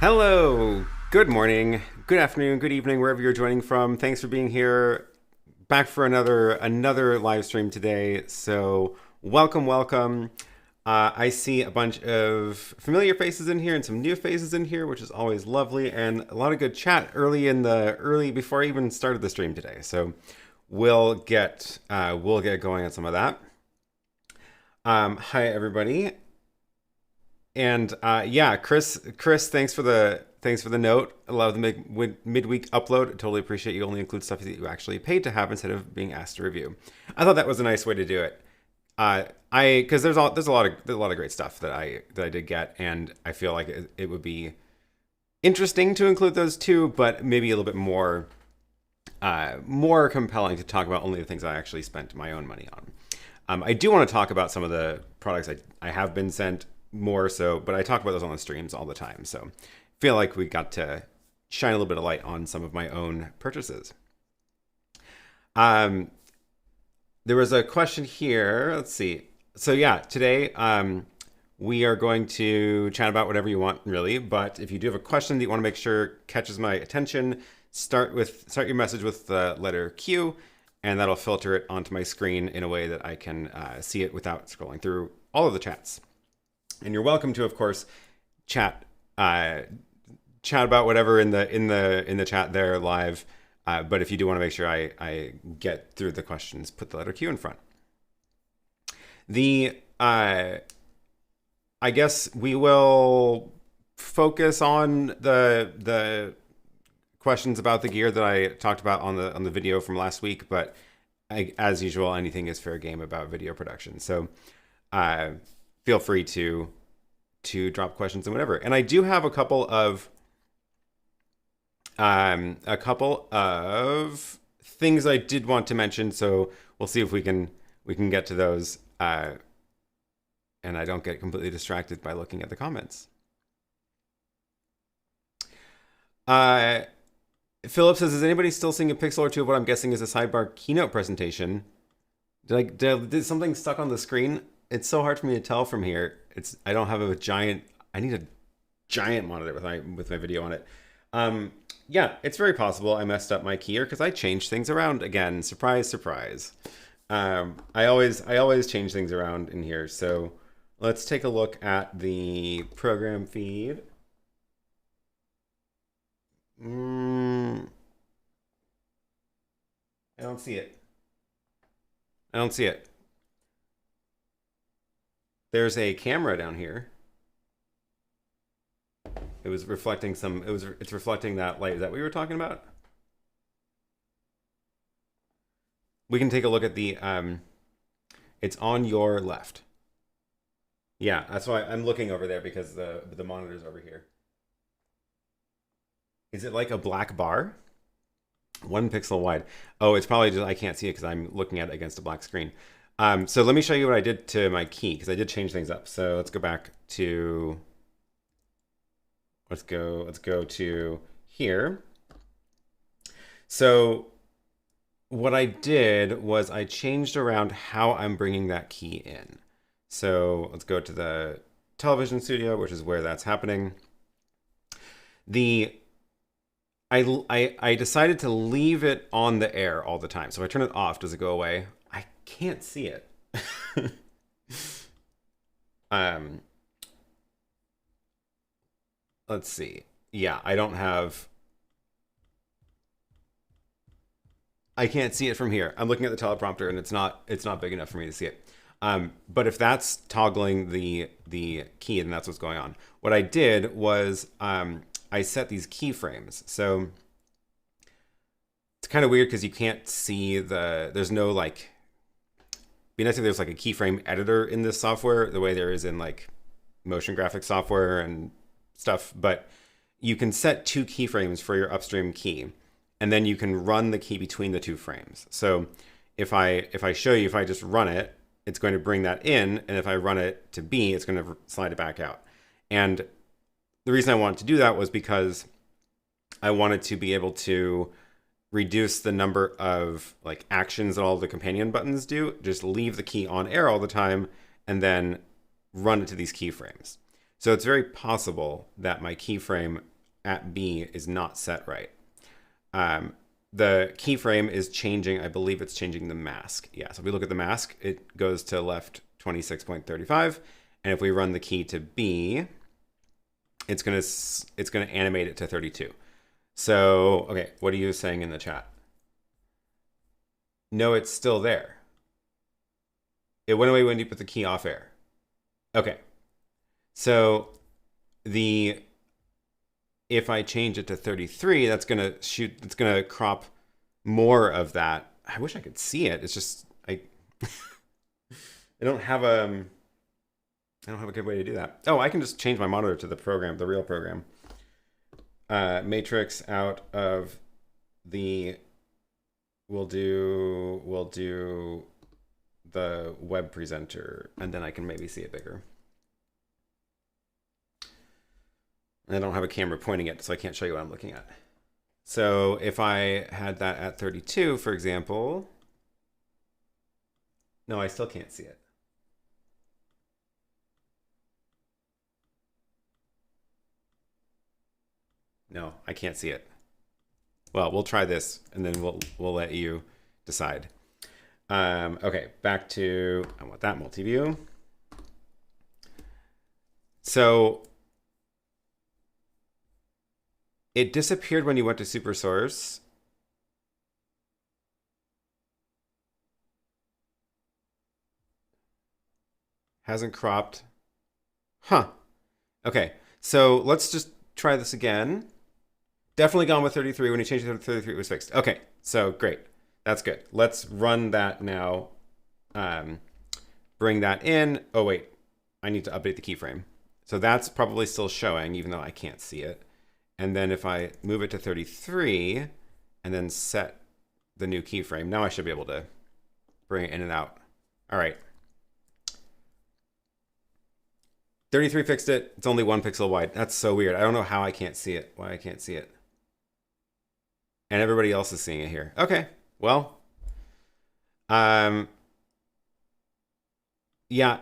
Hello, good morning, good afternoon, good evening, wherever you're joining from. Thanks for being here. Back for another live stream today. So welcome. I see a bunch of familiar faces in here and some new faces in here, which is always lovely, and a lot of good chat early before I even started the stream today. So we'll get going on some of that. Hi everybody. And yeah, Chris, thanks for the note. I love the midweek upload. I totally appreciate you only include stuff that you actually paid to have instead of being asked to review. I thought that was a nice way to do it. Because there's a lot of great stuff that I did get, and I feel like it would be interesting to include those too, but maybe a little bit more compelling to talk about only the things I actually spent my own money on. I do want to talk about some of the products I have been sent more so, but I talk about those on the streams all the time. So I feel like we got to shine a little bit of light on some of my own purchases. There was a question here. Let's see. So yeah, today we are going to chat about whatever you want, really. But if you do have a question that you want to make sure catches my attention, start your message with the letter Q, and that'll filter it onto my screen in a way that I can see it without scrolling through all of the chats. And you're welcome to, of course, chat about whatever in the chat there live. But if you do want to make sure I get through the questions, put the letter Q in front. I guess we will focus on the questions about the gear that I talked about on the video from last week. But as usual, anything is fair game about video production. So feel free to drop questions and whatever. And I do have a couple of things I did want to mention. So we'll see if we can get to those, and I don't get completely distracted by looking at the comments. Philip says, is anybody still seeing a pixel or two of what I'm guessing is a sidebar keynote presentation? Did something stuck on the screen? It's so hard for me to tell from here. I don't have I need a giant monitor with my video on it. Yeah, it's very possible I messed up my keyer because I changed things around again. Surprise, surprise. I always change things around in here. So let's take a look at the program feed. I don't see it. There's a camera down here. It was reflecting it's reflecting that light. Is that what we were talking about? We can take a look at the, it's on your left. Yeah, that's why I'm looking over there because the monitor's over here. Is it like a black bar? 1 pixel wide. Oh, it's probably just, I can't see it because I'm looking at it against a black screen. So let me show you what I did to my key, because I did change things up. So let's go back to, let's go to here. So what I did was I changed around how I'm bringing that key in. So let's go to the television studio, which is where that's happening. I decided to leave it on the air all the time. So if I turn it off, does it go away? I can't see it. Let's see. Yeah, I can't see it from here. I'm looking at the teleprompter and it's not big enough for me to see it. But if that's toggling the key, then that's what's going on. What I did was I set these keyframes. So it's kind of weird because you can't see there's no like, be nice if there's like a keyframe editor in this software, the way there is in like motion graphics software and stuff. But you can set 2 keyframes for your upstream key, and then you can run the key between the 2 frames. So if I show you, if I just run it, it's going to bring that in, and if I run it to B, it's going to slide it back out. And the reason I wanted to do that was because I wanted to be able to reduce the number of like actions that all the companion buttons do. Just leave the key on air all the time and then run it to these keyframes. So it's very possible that my keyframe at B is not set right. The keyframe is changing. I believe it's changing the mask. Yeah, so if we look at the mask, it goes to left 26.35. And if we run the key to B, it's gonna animate it to 32. So, okay, what are you saying in the chat? No, it's still there. It went away when you put the key off air. Okay. So if I change it to 33, that's gonna crop more of that. I wish I could see it. It's just I don't have a good way to do that. Oh, I can just change my monitor to the program, the real program. Matrix out of the we'll do the web presenter, and then I can maybe see it bigger. I don't have a camera pointing it, so I can't show you what I'm looking at. So if I had that at 32, for example, no, I still can't see it. No, I can't see it. Well, we'll try this, and then we'll let you decide. Okay, back to, I want that multi-view. So it disappeared when you went to super source. Hasn't cropped. Huh. Okay, so let's just try this again. Definitely gone with 33. When you changed it to 33, it was fixed. Okay, so great. That's good. Let's run that now. Bring that in. Oh, wait. I need to update the keyframe. So that's probably still showing, even though I can't see it. And then if I move it to 33 and then set the new keyframe, now I should be able to bring it in and out. All right. 33 fixed it. It's only 1 pixel wide. That's so weird. I don't know how I can't see it. Why I can't see it. And everybody else is seeing it here. Okay. Well, yeah,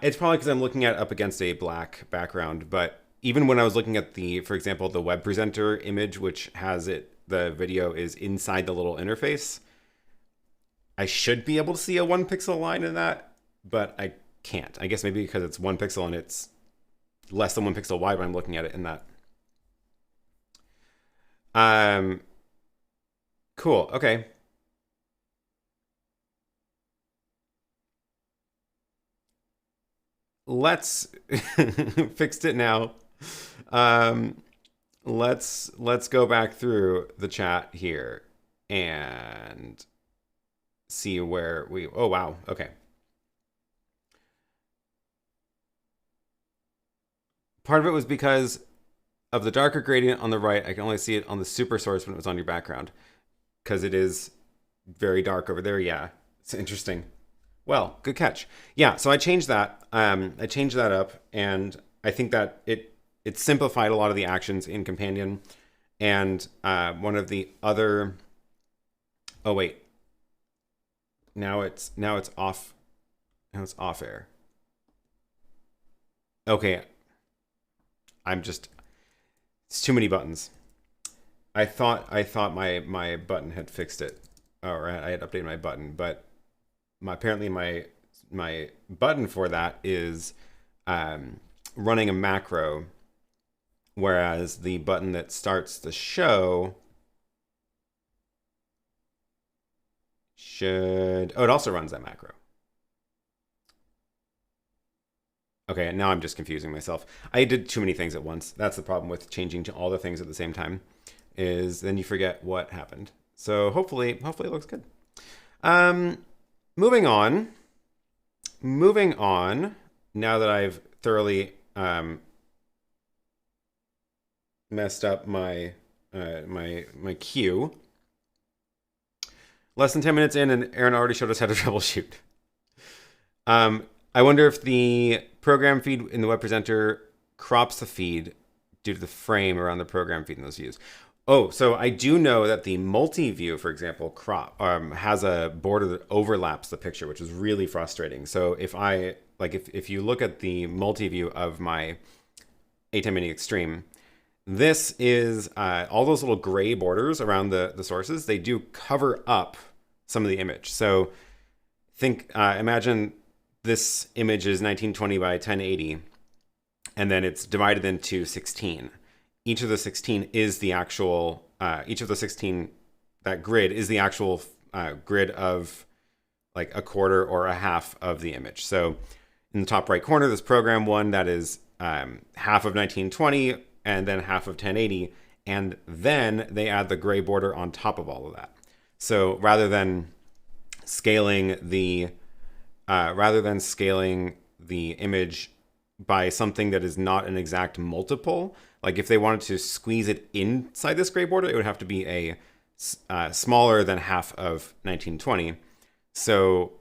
it's probably because I'm looking at it up against a black background. But even when I was looking at the, for example, the web presenter image, which has it, the video is inside the little interface, I should be able to see a 1 pixel line in that, but I can't. I guess maybe because it's 1 pixel and it's less than 1 pixel wide when I'm looking at it in that. Cool. Okay. Let's fixed it now. Let's go back through the chat here and see where we, oh wow, okay. Part of it was because of the darker gradient on the right. I can only see it on the super source when it was on your background, because it is very dark over there. Yeah, it's interesting. Well, good catch. Yeah, so I changed that. I changed that up, and I think that it simplified a lot of the actions in Companion. And one of the other, oh wait, now it's off. Now it's off air. Okay, it's too many buttons. I thought my button had fixed it, or I had updated my button, but apparently my button for that is running a macro, whereas the button that starts the show it also runs that macro. Okay, now I'm just confusing myself. I did too many things at once. That's the problem with changing to all the things at the same time, is then you forget what happened. So hopefully it looks good. Moving on, now that I've thoroughly messed up my my queue. Less than 10 minutes in, and Aaron already showed us how to troubleshoot. I wonder if the program feed in the web presenter crops the feed due to the frame around the program feed in those views. Oh, so I do know that the multi-view, for example, has a border that overlaps the picture, which is really frustrating. So if you look at the multi-view of my ATEM Mini Extreme, this is all those little gray borders around the sources. They do cover up some of the image. So imagine this image is 1920 by 1080, and then it's divided into 16. Each of the 16 is the actual, each of the 16, that grid is the actual grid of like a quarter or a half of the image. So in the top right corner, there's program one that is half of 1920 and then half of 1080. And then they add the gray border on top of all of that. So rather than scaling the image by something that is not an exact multiple, like if they wanted to squeeze it inside this gray border, it would have to be a smaller than half of 1920. So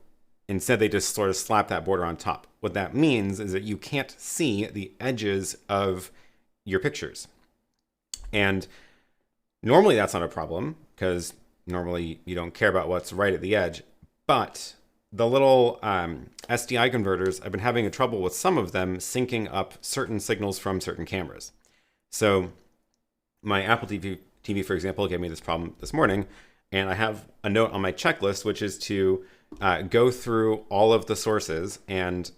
instead, they just sort of slap that border on top. What that means is that you can't see the edges of your pictures. And normally that's not a problem, because normally you don't care about what's right at the edge. But the little SDI converters, I've been having trouble with some of them syncing up certain signals from certain cameras. So my Apple TV, for example, gave me this problem this morning, and I have a note on my checklist, which is to go through all of the sources and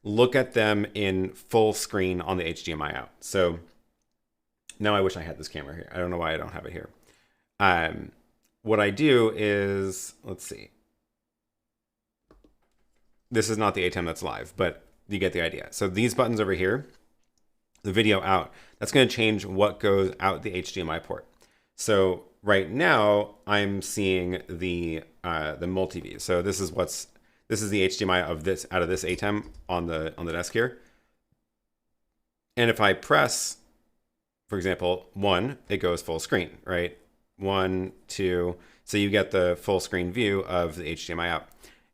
look at them in full screen on the HDMI out. So now I wish I had this camera here. I don't know why I don't have it here. What I do is, let's see. This is not the ATEM that's live, but you get the idea. So these buttons over here, the video out, that's going to change what goes out the HDMI port. So right now I'm seeing the multi-view. So this is the HDMI of this out of this ATEM on the desk here. And if I press, for example, 1, it goes full screen, right? 1, 2, so you get the full screen view of the HDMI out.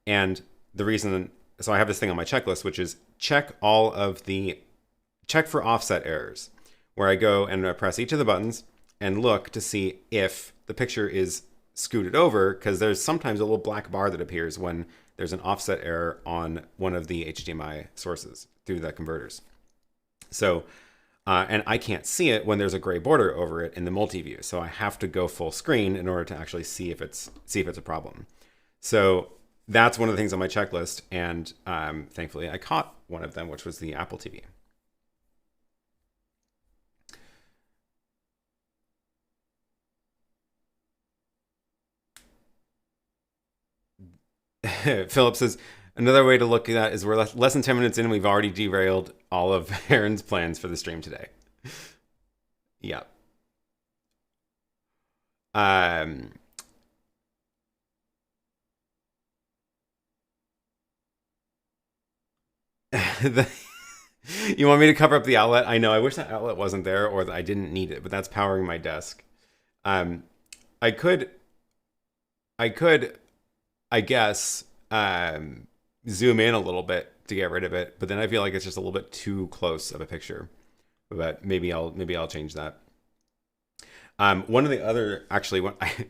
And the reason, so I have this thing on my checklist, which is check for offset errors, where I go and I press each of the buttons and look to see if the picture is scooted over, because there's sometimes a little black bar that appears when there's an offset error on one of the HDMI sources through the converters. So, and I can't see it when there's a gray border over it in the multi-view. So I have to go full screen in order to actually see if it's a problem. So that's one of the things on my checklist, and thankfully I caught one of them, which was the Apple TV. Philip says, another way to look at that is we're less than 10 minutes in and we've already derailed all of Aaron's plans for the stream today. Yeah. You want me to cover up the outlet? I know, I wish that outlet wasn't there or that I didn't need it, but that's powering my desk. I could, I guess, zoom in a little bit to get rid of it, but then I feel like it's just a little bit too close of a picture. But maybe I'll change that. One of the other, actually, when I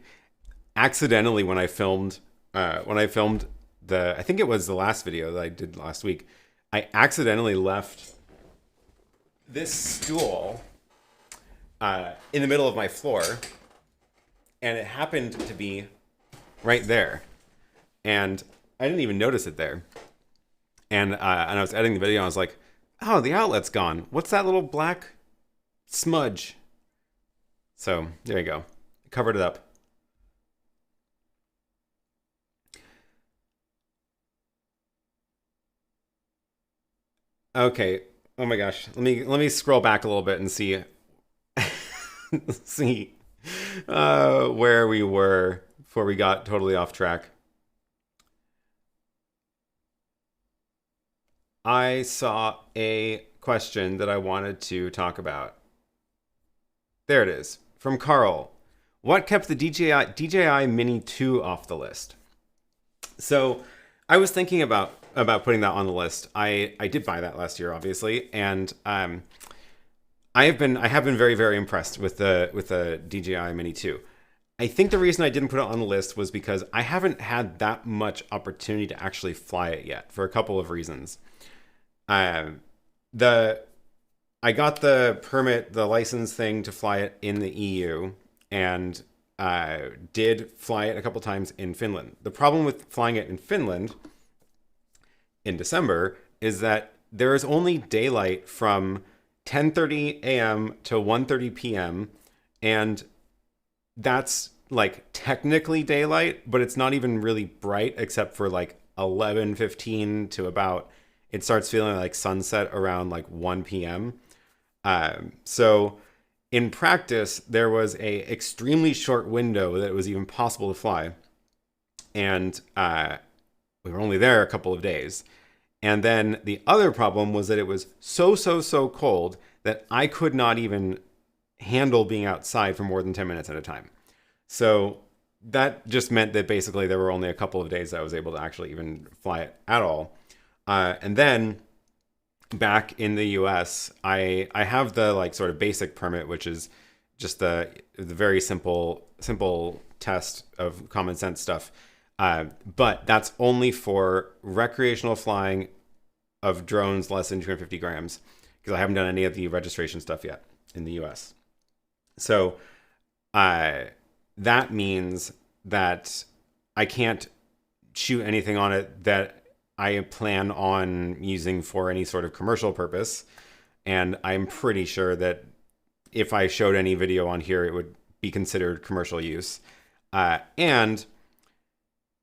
accidentally when I filmed I think it was the last video that I did last week, I accidentally left this stool in the middle of my floor, and it happened to be right there, and I didn't even notice it there. And I was editing the video, and I was like, "Oh, the outlet's gone. What's that little black smudge?" So there you go, covered it up. Okay. Oh my gosh. Let me scroll back a little bit and see see where we were before we got totally off track. I saw a question that I wanted to talk about. There it is, from Carl. What kept the DJI Mini 2 off the list? So I was thinking about putting that on the list. I did buy that last year, obviously, and I have been very, very impressed with the DJI Mini 2. I think the reason I didn't put it on the list was because I haven't had that much opportunity to actually fly it yet, for a couple of reasons. The I got the permit, the license thing to fly it in the EU, and did fly it a couple times in Finland. The problem with flying it in Finland in December is that there is only daylight from 10:30 a.m. to 1:30 p.m. and that's like technically daylight, but it's not even really bright except for like 11:15 to about, it starts feeling like sunset around like 1 p.m. So in practice, there was a extremely short window that it was even possible to fly. And we were only there a couple of days. And then the other problem was that it was so cold that I could not even handle being outside for more than 10 minutes at a time. So that just meant that basically there were only a couple of days that I was able to actually even fly it at all. And then back in the US, I have the like sort of basic permit, which is just the very simple test of common sense stuff. But that's only for recreational flying of drones less than 250 grams, because I haven't done any of the registration stuff yet in the US. So that means that I can't shoot anything on it that I plan on using for any sort of commercial purpose. And I'm pretty sure that if I showed any video on here, it would be considered commercial use. And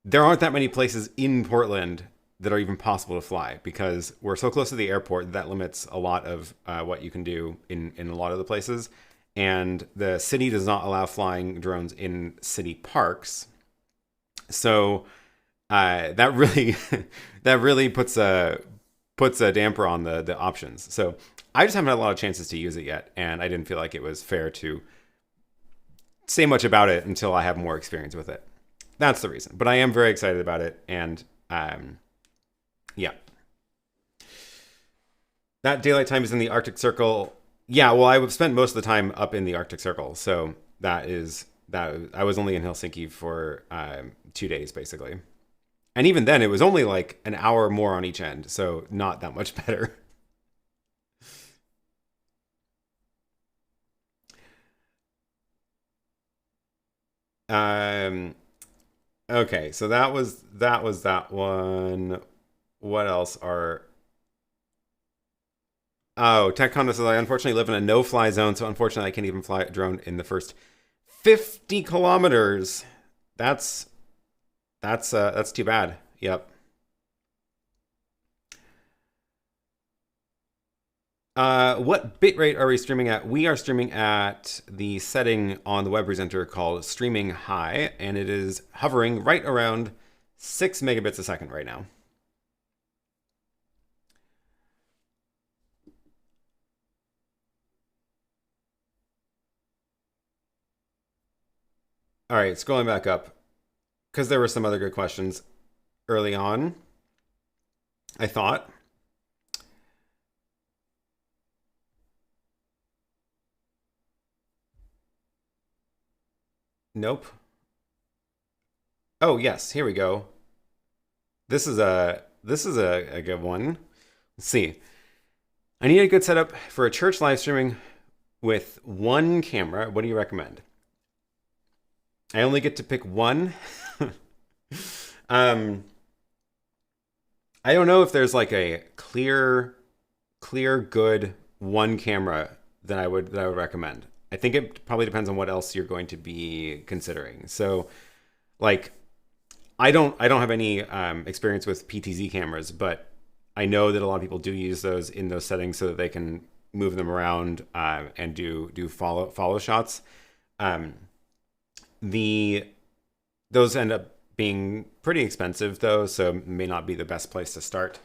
there aren't that many places in Portland that are even possible to fly because we're so close to the airport that limits a lot of what you can do in a lot of the places. And the city does not allow flying drones in city parks. So that really puts a damper on the options. So I just haven't had a lot of chances to use it yet, and I didn't feel like it was fair to say much about it until I have more experience with it. That's the reason. But I am very excited about it, and yeah. That daylight time is in the Arctic Circle. Yeah, well, I spent most of the time up in the Arctic Circle, so that I was only in Helsinki for 2 days basically. And even then, it was only like an hour more on each end, so not that much better. Okay, so that was that one. What else are... Oh, TechCon says, I unfortunately live in a no-fly zone, so unfortunately I can't even fly a drone in the first 50 kilometers. That's too bad. Yep. What bitrate are we streaming at? We are streaming at the setting on the web presenter called Streaming High, and it is hovering right around 6 megabits a second right now. All right, scrolling back up, because there were some other good questions early on, I thought. Nope. Oh, yes, here we go. This is a good one. Let's see. I need a good setup for a church live streaming with one camera. What do you recommend? I only get to pick one. I don't know if there's like a clear good one camera that I would recommend. I think it probably depends on what else you're going to be considering. So like I don't have any experience with PTZ cameras, but I know that a lot of people do use those in those settings so that they can move them around and do follow shots. Those end up being pretty expensive though, so may not be the best place to start.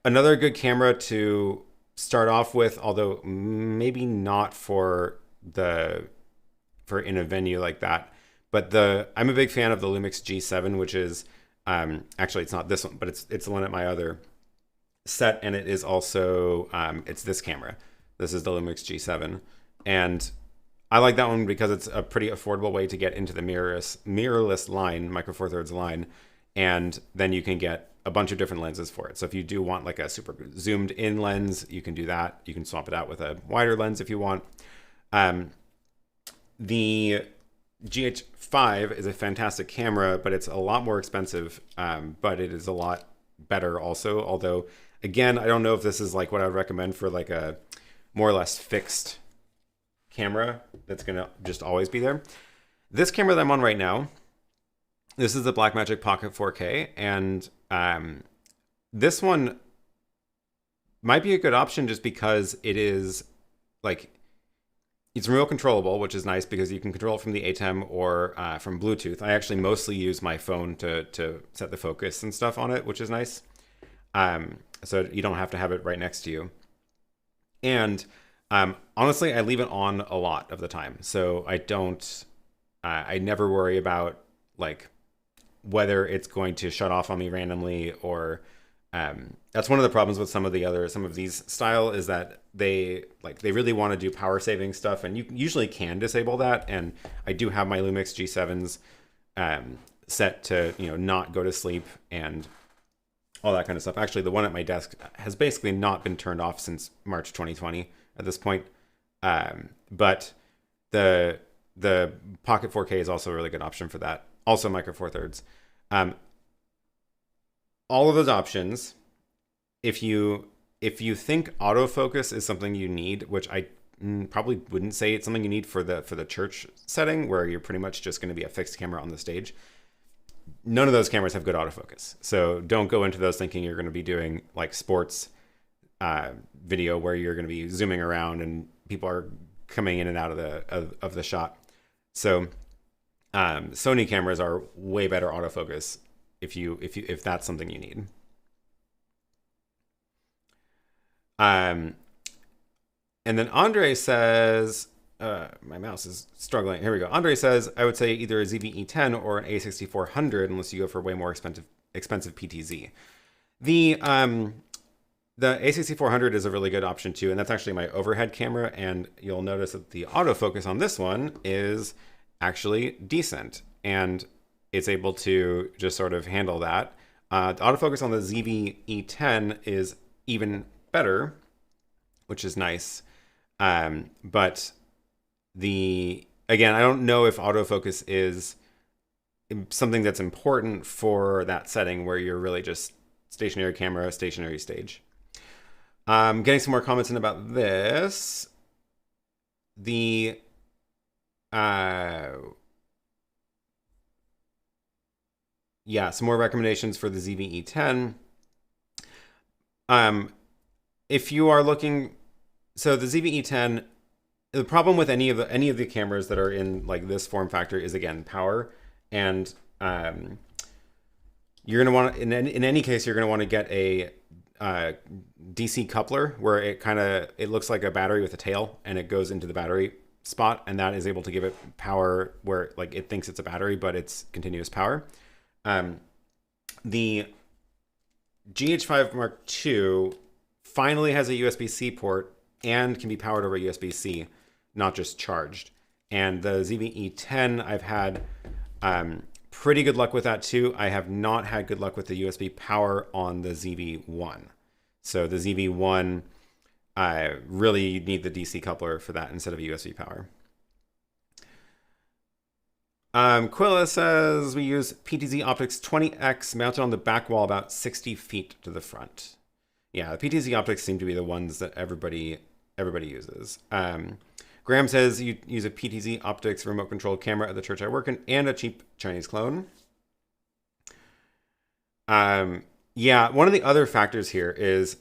Another good camera to start off with, although maybe not for in a venue like that, but I'm a big fan of the Lumix G7, which is actually it's not this one, but it's the one at my other set, and it is also it's this camera. This is the Lumix G7, and I like that one because it's a pretty affordable way to get into the mirrorless line, Micro Four Thirds line, and then you can get a bunch of different lenses for it. So if you do want like a super zoomed in lens, you can do that. You can swap it out with a wider lens if you want. The GH5 is a fantastic camera, but it's a lot more expensive, but it is a lot better also. Although, again, I don't know if this is like what I would recommend for like a more or less fixed camera that's going to just always be there. This camera that I'm on right now, this is the Blackmagic Pocket 4K, and this one might be a good option just because it is like, it's remote controllable, which is nice because you can control it from the ATEM or from Bluetooth. I actually mostly use my phone to set the focus and stuff on it, which is nice. So you don't have to have it right next to you. And honestly, I leave it on a lot of the time. So I never worry about like whether it's going to shut off on me randomly, or that's one of the problems with some of these style is that they really want to do power saving stuff, and you usually can disable that. And I do have my Lumix G7s set to, you know, not go to sleep and all that kind of stuff. Actually, the one at my desk has basically not been turned off since March 2020 at this point. But the Pocket 4K is also a really good option for that. Also Micro Four Thirds. All of those options, if you think autofocus is something you need, which I probably wouldn't say it's something you need for the church setting where you're pretty much just going to be a fixed camera on the stage. None of those cameras have good autofocus. So don't go into those thinking you're going to be doing like sports video where you're going to be zooming around and people are coming in and out of the shot. So Sony cameras are way better autofocus if that's something you need. And then Andre says, my mouse is struggling. Here we go. Andre says, I would say either a ZV-E10 or an A6400 unless you go for way more expensive PTZ. The A6400 is a really good option too, and that's actually my overhead camera, and you'll notice that the autofocus on this one is actually decent, and it's able to just sort of handle that. The autofocus on the ZV-E10 is even better, which is nice. But again, I don't know if autofocus is something that's important for that setting where you're really just stationary camera, stationary stage. Getting some more comments in about this. Yeah, some more recommendations for the ZV-E10. If you are looking, so the ZV-E10, the problem with any of the cameras that are in like this form factor is, again, power. And you're gonna want to, in any case, you're gonna want to get a DC coupler where it looks like a battery with a tail, and it goes into the battery spot, and that is able to give it power where like it thinks it's a battery, but it's continuous power. The GH5 Mark II finally has a USB-C port and can be powered over USB-C, not just charged. And the ZV-E10, I've had pretty good luck with that too. I have not had good luck with the USB power on the ZV-1. So the ZV-1, really you need the DC coupler for that instead of USB power. Quilla says we use PTZ Optics 20X mounted on the back wall about 60 feet to the front. Yeah, the PTZ Optics seem to be the ones that everybody uses. Graham says you use a PTZ Optics remote control camera at the church I work in and a cheap Chinese clone. Yeah, one of the other factors here is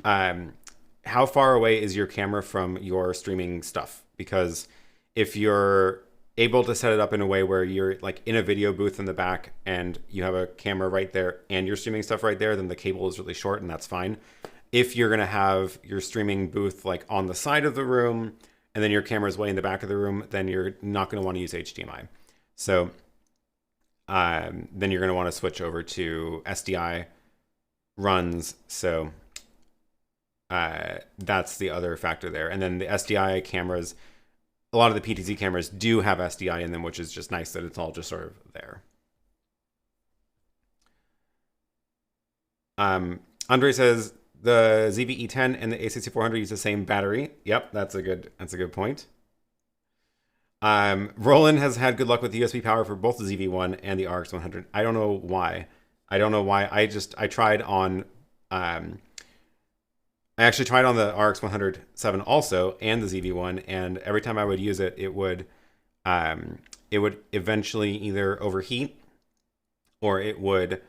how far away is your camera from your streaming stuff? Because if you're able to set it up in a way where you're like in a video booth in the back and you have a camera right there and you're streaming stuff right there, then the cable is really short and that's fine. If you're going to have your streaming booth like on the side of the room and then your camera is way in the back of the room, then you're not going to want to use HDMI. So then you're going to want to switch over to SDI runs. So that's the other factor there. And then the SDI cameras, a lot of the PTZ cameras do have SDI in them, which is just nice that it's all just sort of there. Andre says the ZV-E10 and the A6400 use the same battery. Yep, that's a good point. Roland has had good luck with USB power for both the ZV-1 and the RX100. I don't know why. I tried on, I actually tried on the RX107 also and the ZV-1, and every time I would use it, it would eventually either overheat or it would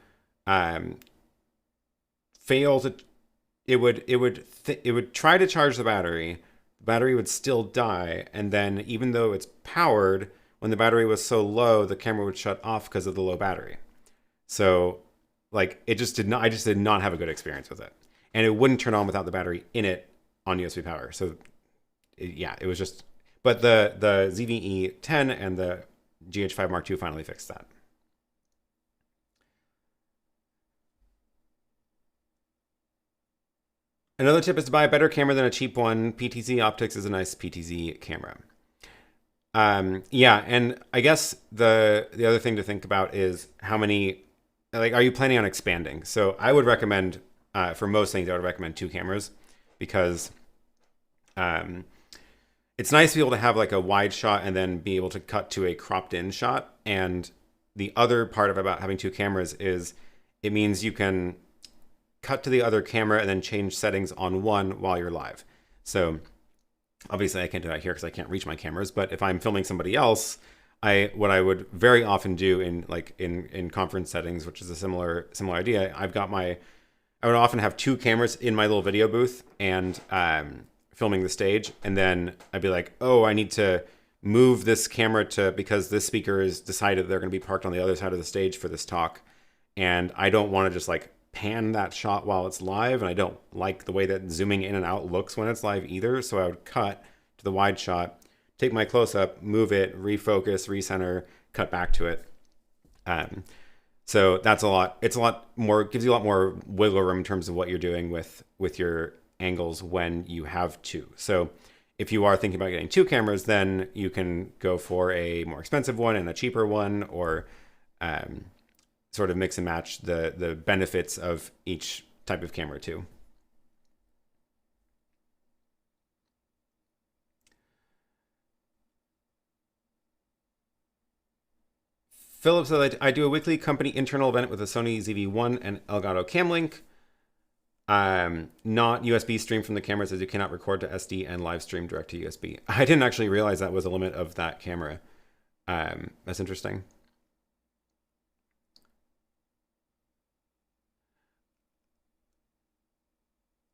fail to. It would try to charge the battery. The battery would still die, and then even though it's powered, when the battery was so low, the camera would shut off because of the low battery. So, like, I just did not have a good experience with it, and it wouldn't turn on without the battery in it on USB power. So, it was just. But the ZV-E10 and the GH5 Mark II finally fixed that. Another tip is to buy a better camera than a cheap one. PTZ Optics is a nice PTZ camera. Yeah, and I guess the other thing to think about is how many, like, are you planning on expanding? So I would recommend, for most things, I would recommend 2 cameras because it's nice to be able to have like a wide shot and then be able to cut to a cropped in shot. And the other part about having 2 cameras is it means you can cut to the other camera and then change settings on one while you're live. So obviously I can't do that here because I can't reach my cameras, but if I'm filming somebody else, what I would very often do in conference settings, which is a similar idea, I would often have 2 cameras in my little video booth and filming the stage, and then I'd be like, oh, I need to move this camera because this speaker has decided they're going to be parked on the other side of the stage for this talk, and I don't want to just like pan that shot while it's live, and I don't like the way that zooming in and out looks when it's live either. So I would cut to the wide shot, take my close-up, move it, refocus, recenter, cut back to it. So that's a lot. It's a lot more, gives you a lot more wiggle room in terms of what you're doing with your angles when you have 2. So if you are thinking about getting 2 cameras, then you can go for a more expensive one and a cheaper one, or sort of mix and match the benefits of each type of camera too. Philip said, I do a weekly company internal event with a Sony ZV-1 and Elgato Cam Link. Not USB stream from the camera, says you cannot record to SD and live stream direct to USB. I didn't actually realize that was a limit of that camera. That's interesting.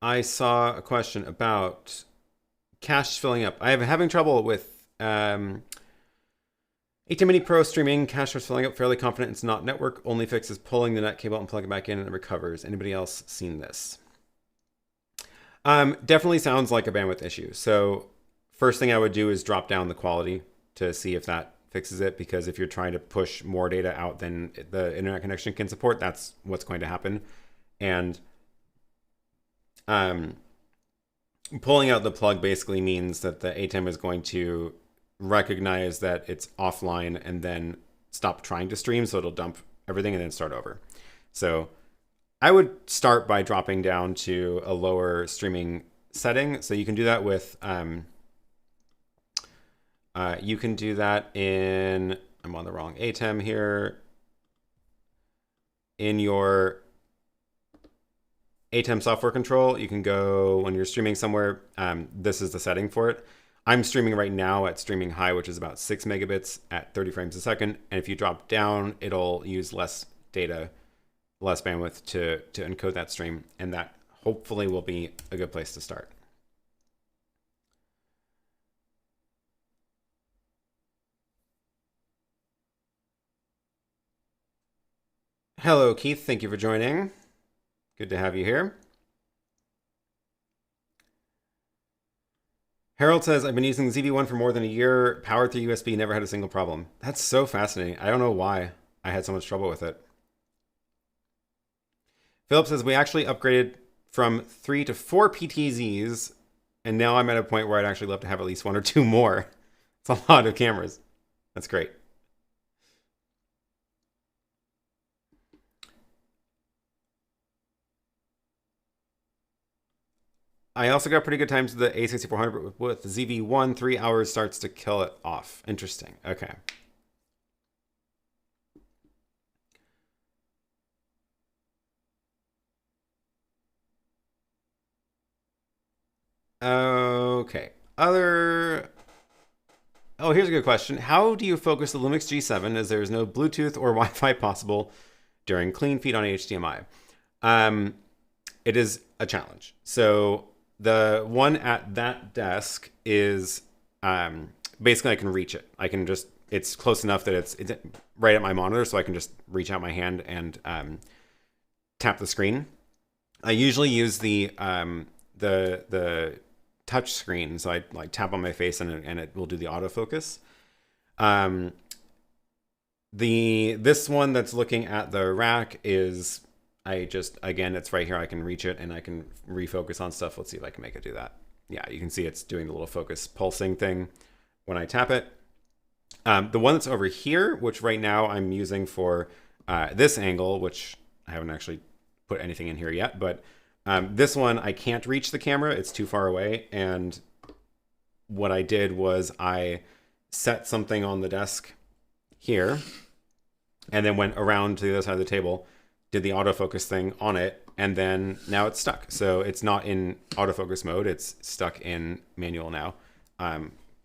I saw a question about cache filling up. I am having trouble with ATEM Mini Pro streaming. Cache was filling up, fairly confident it's not network. Only fix is pulling the net cable and plugging it back in and it recovers. Anybody else seen this? Definitely sounds like a bandwidth issue. So first thing I would do is drop down the quality to see if that fixes it, because if you're trying to push more data out than the internet connection can support, that's what's going to happen. And pulling out the plug basically means that the ATEM is going to recognize that it's offline and then stop trying to stream, so it'll dump everything and then start over. So I would start by dropping down to a lower streaming setting. So you can do that with you can do that in, I'm on the wrong ATEM here, in your ATEM software control. You can go, when you're streaming somewhere, this is the setting for it. I'm streaming right now at streaming high, which is about 6 megabits at 30 frames a second. And if you drop down, it'll use less data, less bandwidth to encode that stream. And that hopefully will be a good place to start. Hello, Keith. Thank you for joining. Good to have you here. Harold says, I've been using the ZV-1 for more than a year, powered through USB, never had a single problem. That's so fascinating. I don't know why I had so much trouble with it. Philip says, we actually upgraded from 3 to 4 PTZs, and now I'm at a point where I'd actually love to have at least 1 or 2 more. It's a lot of cameras. That's great. I also got pretty good times with the A6400, but with the ZV-1, 3 hours starts to kill it off. Interesting. Okay. Okay. Oh, here's a good question. How do you focus the Lumix G7 as there is no Bluetooth or Wi-Fi possible during clean feed on HDMI? It is a challenge. So the one at that desk is basically I can reach it. I can just, it's close enough that it's right at my monitor, so I can just reach out my hand and tap the screen. I usually use the touch screen, so I like tap on my face and it will do the autofocus. This one that's looking at the rack is, again, it's right here. I can reach it and I can refocus on stuff. Let's see if I can make it do that. Yeah, you can see it's doing the little focus pulsing thing when I tap it. The one that's over here, which right now I'm using for this angle, which I haven't actually put anything in here yet, but this one, I can't reach the camera. It's too far away. And what I did was I set something on the desk here and then went around to the other side of the table, did the autofocus thing on it, and then now it's stuck. So it's not in autofocus mode. It's stuck in manual now.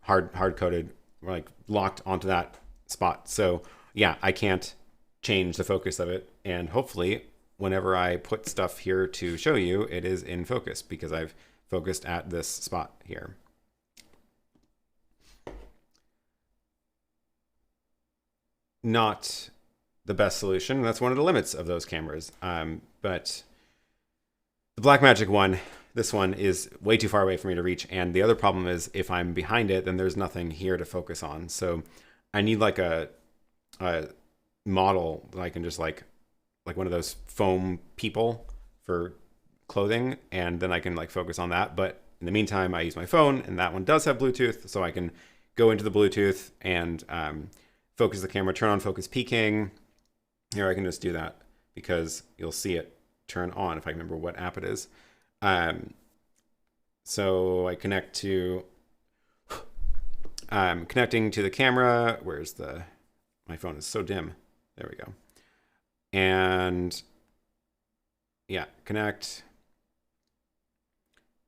Hard-coded, like locked onto that spot. So yeah, I can't change the focus of it. And hopefully whenever I put stuff here to show you, it is in focus because I've focused at this spot here. Not the best solution. That's one of the limits of those cameras. But the Blackmagic one, this one is way too far away for me to reach. And the other problem is if I'm behind it, then there's nothing here to focus on. So I need like a model that I can just like one of those foam people for clothing, and then I can like focus on that. But in the meantime, I use my phone, and that one does have Bluetooth, so I can go into the Bluetooth and focus the camera, turn on focus peaking. Here I can just do that because you'll see it turn on if I remember what app it is. So I connect to connecting to the camera. Where's my phone is so dim. There we go. And yeah, connect.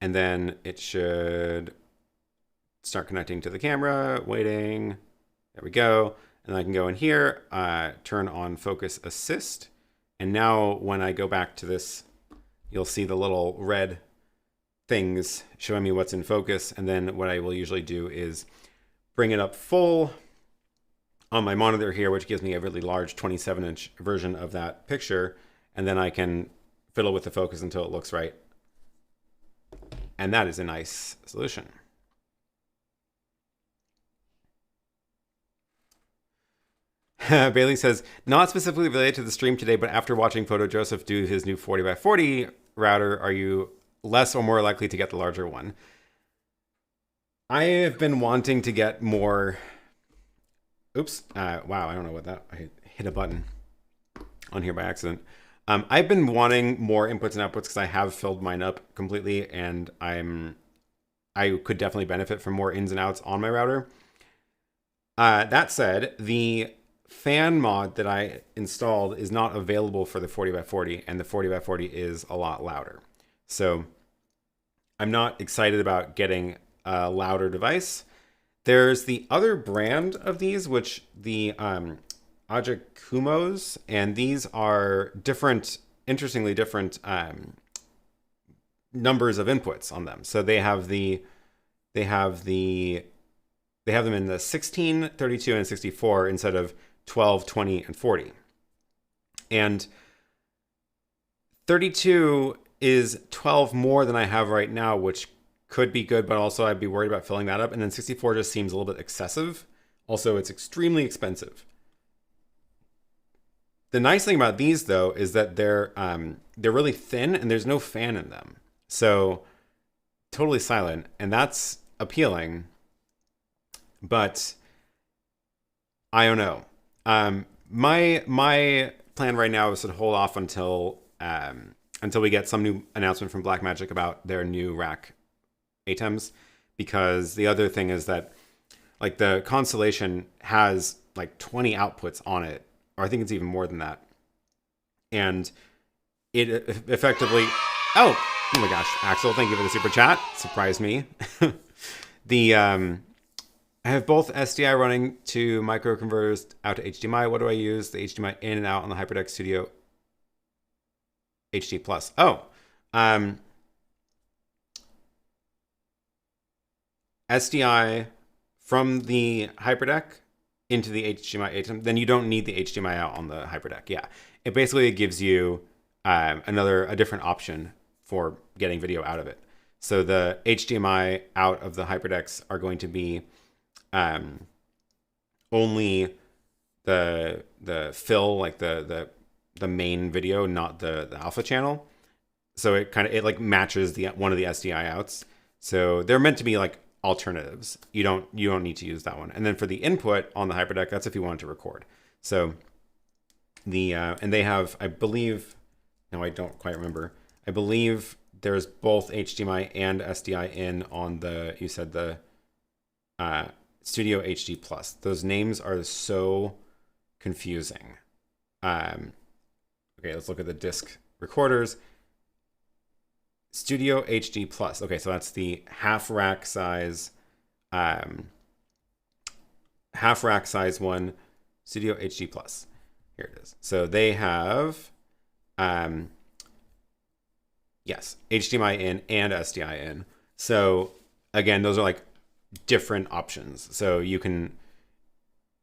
And then it should start connecting to the camera, waiting. There we go. And I can go in here, turn on focus assist. And now when I go back to this, you'll see the little red things showing me what's in focus. And then what I will usually do is bring it up full on my monitor here, which gives me a really large 27-inch version of that picture. And then I can fiddle with the focus until it looks right. And that is a nice solution. Bailey says, not specifically related to the stream today, but after watching Photo Joseph do his new 40x40 router, are you less or more likely to get the larger one? I have been wanting to get more. Oops. Wow, I don't know what that, I hit a button on here by accident. I've been wanting more inputs and outputs because I have filled mine up completely, and I could definitely benefit from more ins and outs on my router. That said, the fan mod that I installed is not available for the 40x40, and the 40x40 is a lot louder. So I'm not excited about getting a louder device. There's the other brand of these, which the Ajakumos, and these are different, interestingly different numbers of inputs on them. So they have them in the 16, 32, and 64 instead of 12, 20, and 40. And 32 is 12 more than I have right now, which could be good, but also I'd be worried about filling that up. And then 64 just seems a little bit excessive. Also, it's extremely expensive. The nice thing about these, though, is that they're really thin and there's no fan in them. So totally silent, and that's appealing. But I don't know. My plan right now is to hold off until until we get some new announcement from Blackmagic about their new rack ATEMs, because the other thing is that like the Constellation has like 20 outputs on it, or I think it's even more than that. And it effectively, oh my gosh, Axel, thank you for the super chat. Surprised me. I have both SDI running to micro converters out to HDMI. What do I use? The HDMI in and out on the Hyperdecks Studio HD Plus. Oh, SDI from the Hyperdeck into the HDMI ATEM, then you don't need the HDMI out on the Hyperdeck. Yeah, it basically gives you a different option for getting video out of it. So the HDMI out of the Hyperdecks are going to be only the fill, like the main video, not the alpha channel. So it like matches one of the SDI outs. So they're meant to be like alternatives. You don't need to use that one. And then for the input on the Hyperdeck, that's if you want to record. So and they have, I believe, no, I don't quite remember. I believe there's both HDMI and SDI in on the, you said the Studio HD Plus. Those names are so confusing. Okay, let's look at the disc recorders. Studio HD Plus. Okay, so that's the half rack size one, Studio HD Plus. Here it is. So they have, yes, HDMI in and SDI in. So again, those are like different options. So you can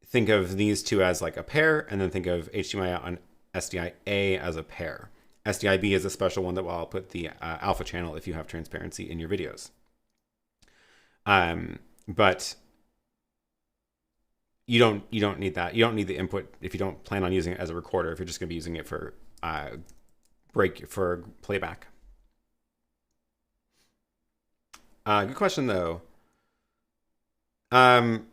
think of these two as like a pair, and then think of HDMI out on SDI A as a pair. SDI B is a special one that will output the alpha channel if you have transparency in your videos. But you don't need that. You don't need the input if you don't plan on using it as a recorder, if you're just going to be using it for playback. Good question though. The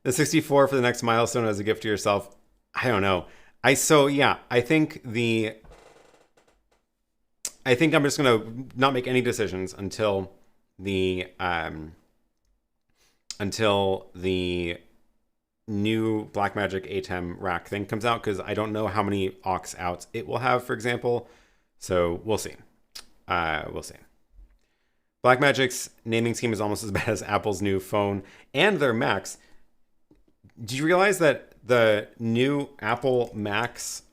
64 for the next milestone as a gift to yourself. I don't know. I think I'm just gonna not make any decisions until the new Blackmagic ATEM rack thing comes out, because I don't know how many aux outs it will have, for example. So we'll see. We'll see. Blackmagic's naming scheme is almost as bad as Apple's new phone and their Macs. Do you realize that the new Apple Max,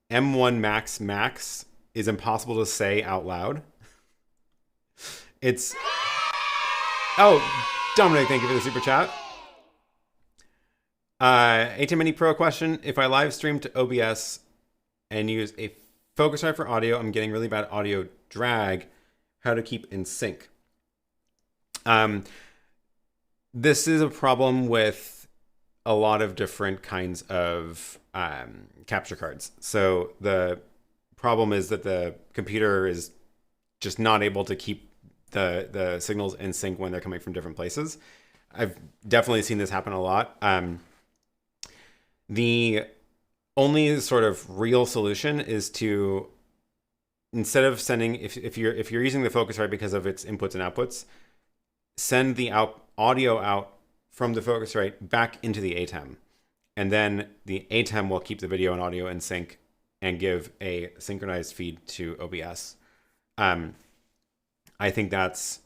M1 Max is impossible to say out loud? It's... Oh, Dominic, thank you for the super chat. ATEM Mini Pro question. If I live stream to OBS and use a Focusrite for audio, I'm getting really bad audio drag. How to keep in sync? This is a problem with a lot of different kinds of capture cards. So the problem is that the computer is just not able to keep the signals in sync when they're coming from different places. I've definitely seen this happen a lot. The only sort of real solution is to, instead of sending, if you're using the Focusrite because of its inputs and outputs, send the audio out from the Focusrite back into the ATEM. And then the ATEM will keep the video and audio in sync and give a synchronized feed to OBS. I think that's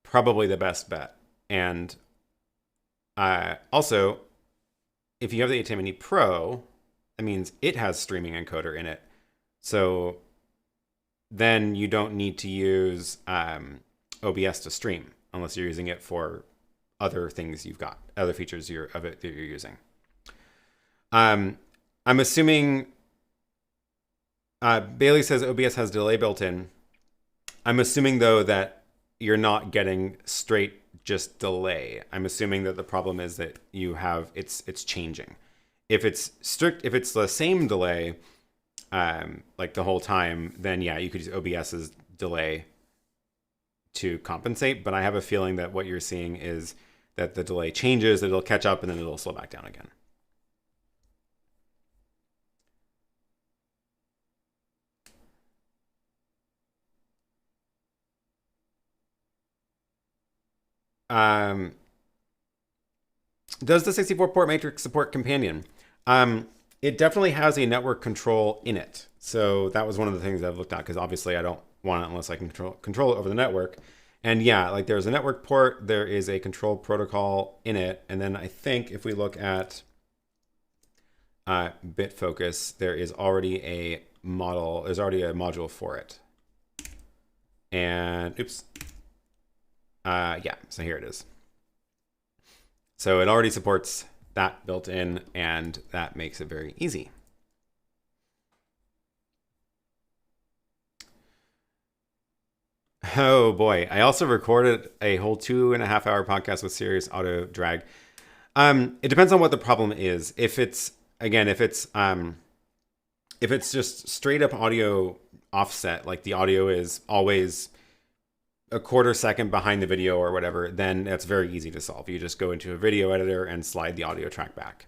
probably the best bet. And also, if you have the ATEM Mini Pro, that means it has streaming encoder in it. So then you don't need to use OBS to stream unless you're using it for other things you've got, other features of it that you're using. I'm assuming Bailey says OBS has delay built in. I'm assuming though that you're not getting straight just delay. I'm assuming that the problem is that you have it's changing. If it's the same delay like the whole time, then yeah, you could use OBS's delay to compensate. But I have a feeling that what you're seeing is that the delay changes, that it'll catch up, and then it'll slow back down again. Does the 64 port matrix support companion? It definitely has a network control in it. So that was one of the things I've looked at, because obviously I don't want it unless I can control it over the network. And yeah, like there's a network port, there is a control protocol in it. And then I think if we look at bit focus, there is already a model, there's already a module for it. And oops. Yeah, so here it is. So it already supports that built in, and that makes it very easy. Oh boy, I also recorded a whole 2.5 hour podcast with serious auto drag. It depends on what the problem is. If it's just straight up audio offset, like the audio is always a quarter second behind the video or whatever, then that's very easy to solve. You just go into a video editor and slide the audio track back.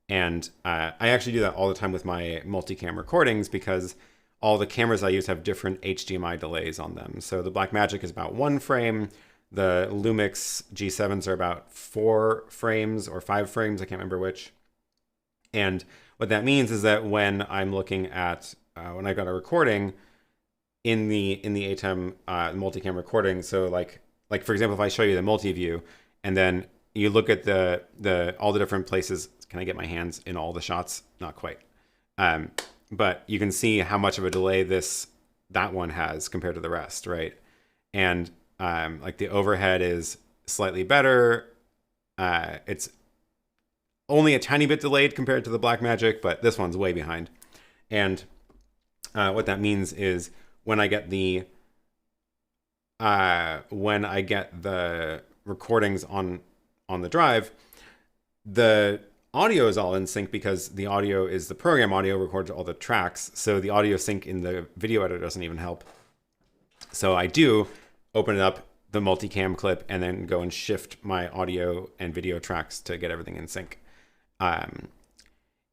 And I actually do that all the time with my multicam recordings, because all the cameras I use have different HDMI delays on them. So the Blackmagic is about 1 frame. The Lumix G7s are about 4 frames or 5 frames. I can't remember which. And what that means is that when I'm looking at, when I've got a recording, in the ATEM multicam recording. So like for example, if I show you the multi-view and then you look at the all the different places, can I get my hands in all the shots? Not quite. But you can see how much of a delay that one has compared to the rest, right? And like the overhead is slightly better. It's only a tiny bit delayed compared to the Blackmagic, but this one's way behind. And what that means is when I get the recordings on the drive, the audio is all in sync, because the audio is the program audio, records all the tracks. So the audio sync in the video editor doesn't even help. So I do open it up, the multicam clip, and then go and shift my audio and video tracks to get everything in sync.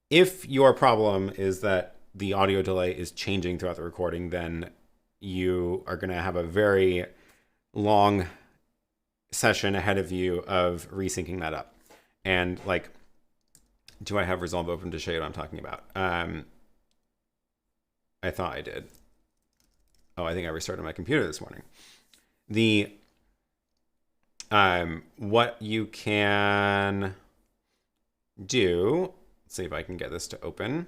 If your problem is that the audio delay is changing throughout the recording, then you are going to have a very long session ahead of you of resyncing that up. And like, do I have Resolve open to show you what I'm talking about? I thought I did. Oh, I think I restarted my computer this morning. What you can do, let's see if I can get this to open.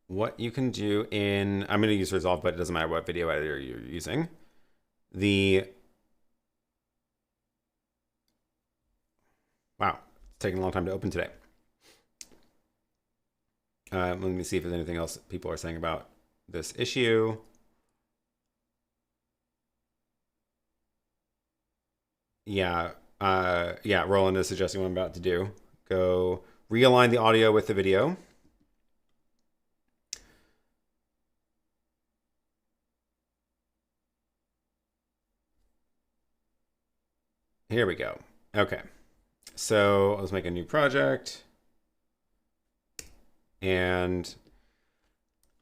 What you can do I'm going to use Resolve, but it doesn't matter what video editor you're using. Wow, it's taking a long time to open today. Let me see if there's anything else people are saying about this issue. Yeah, Roland is suggesting what I'm about to do. Go realign the audio with the video. Here we go. Okay. So let's make a new project. And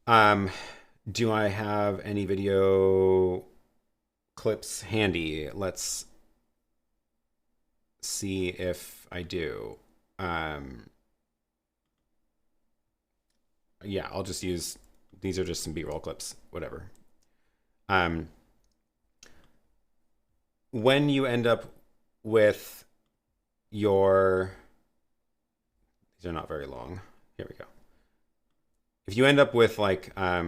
do I have any video clips handy? Let's see if I do. Yeah, I'll just use, these are just some B-roll clips, whatever. When you end up with these are not very long. Here we go. If you end up with like a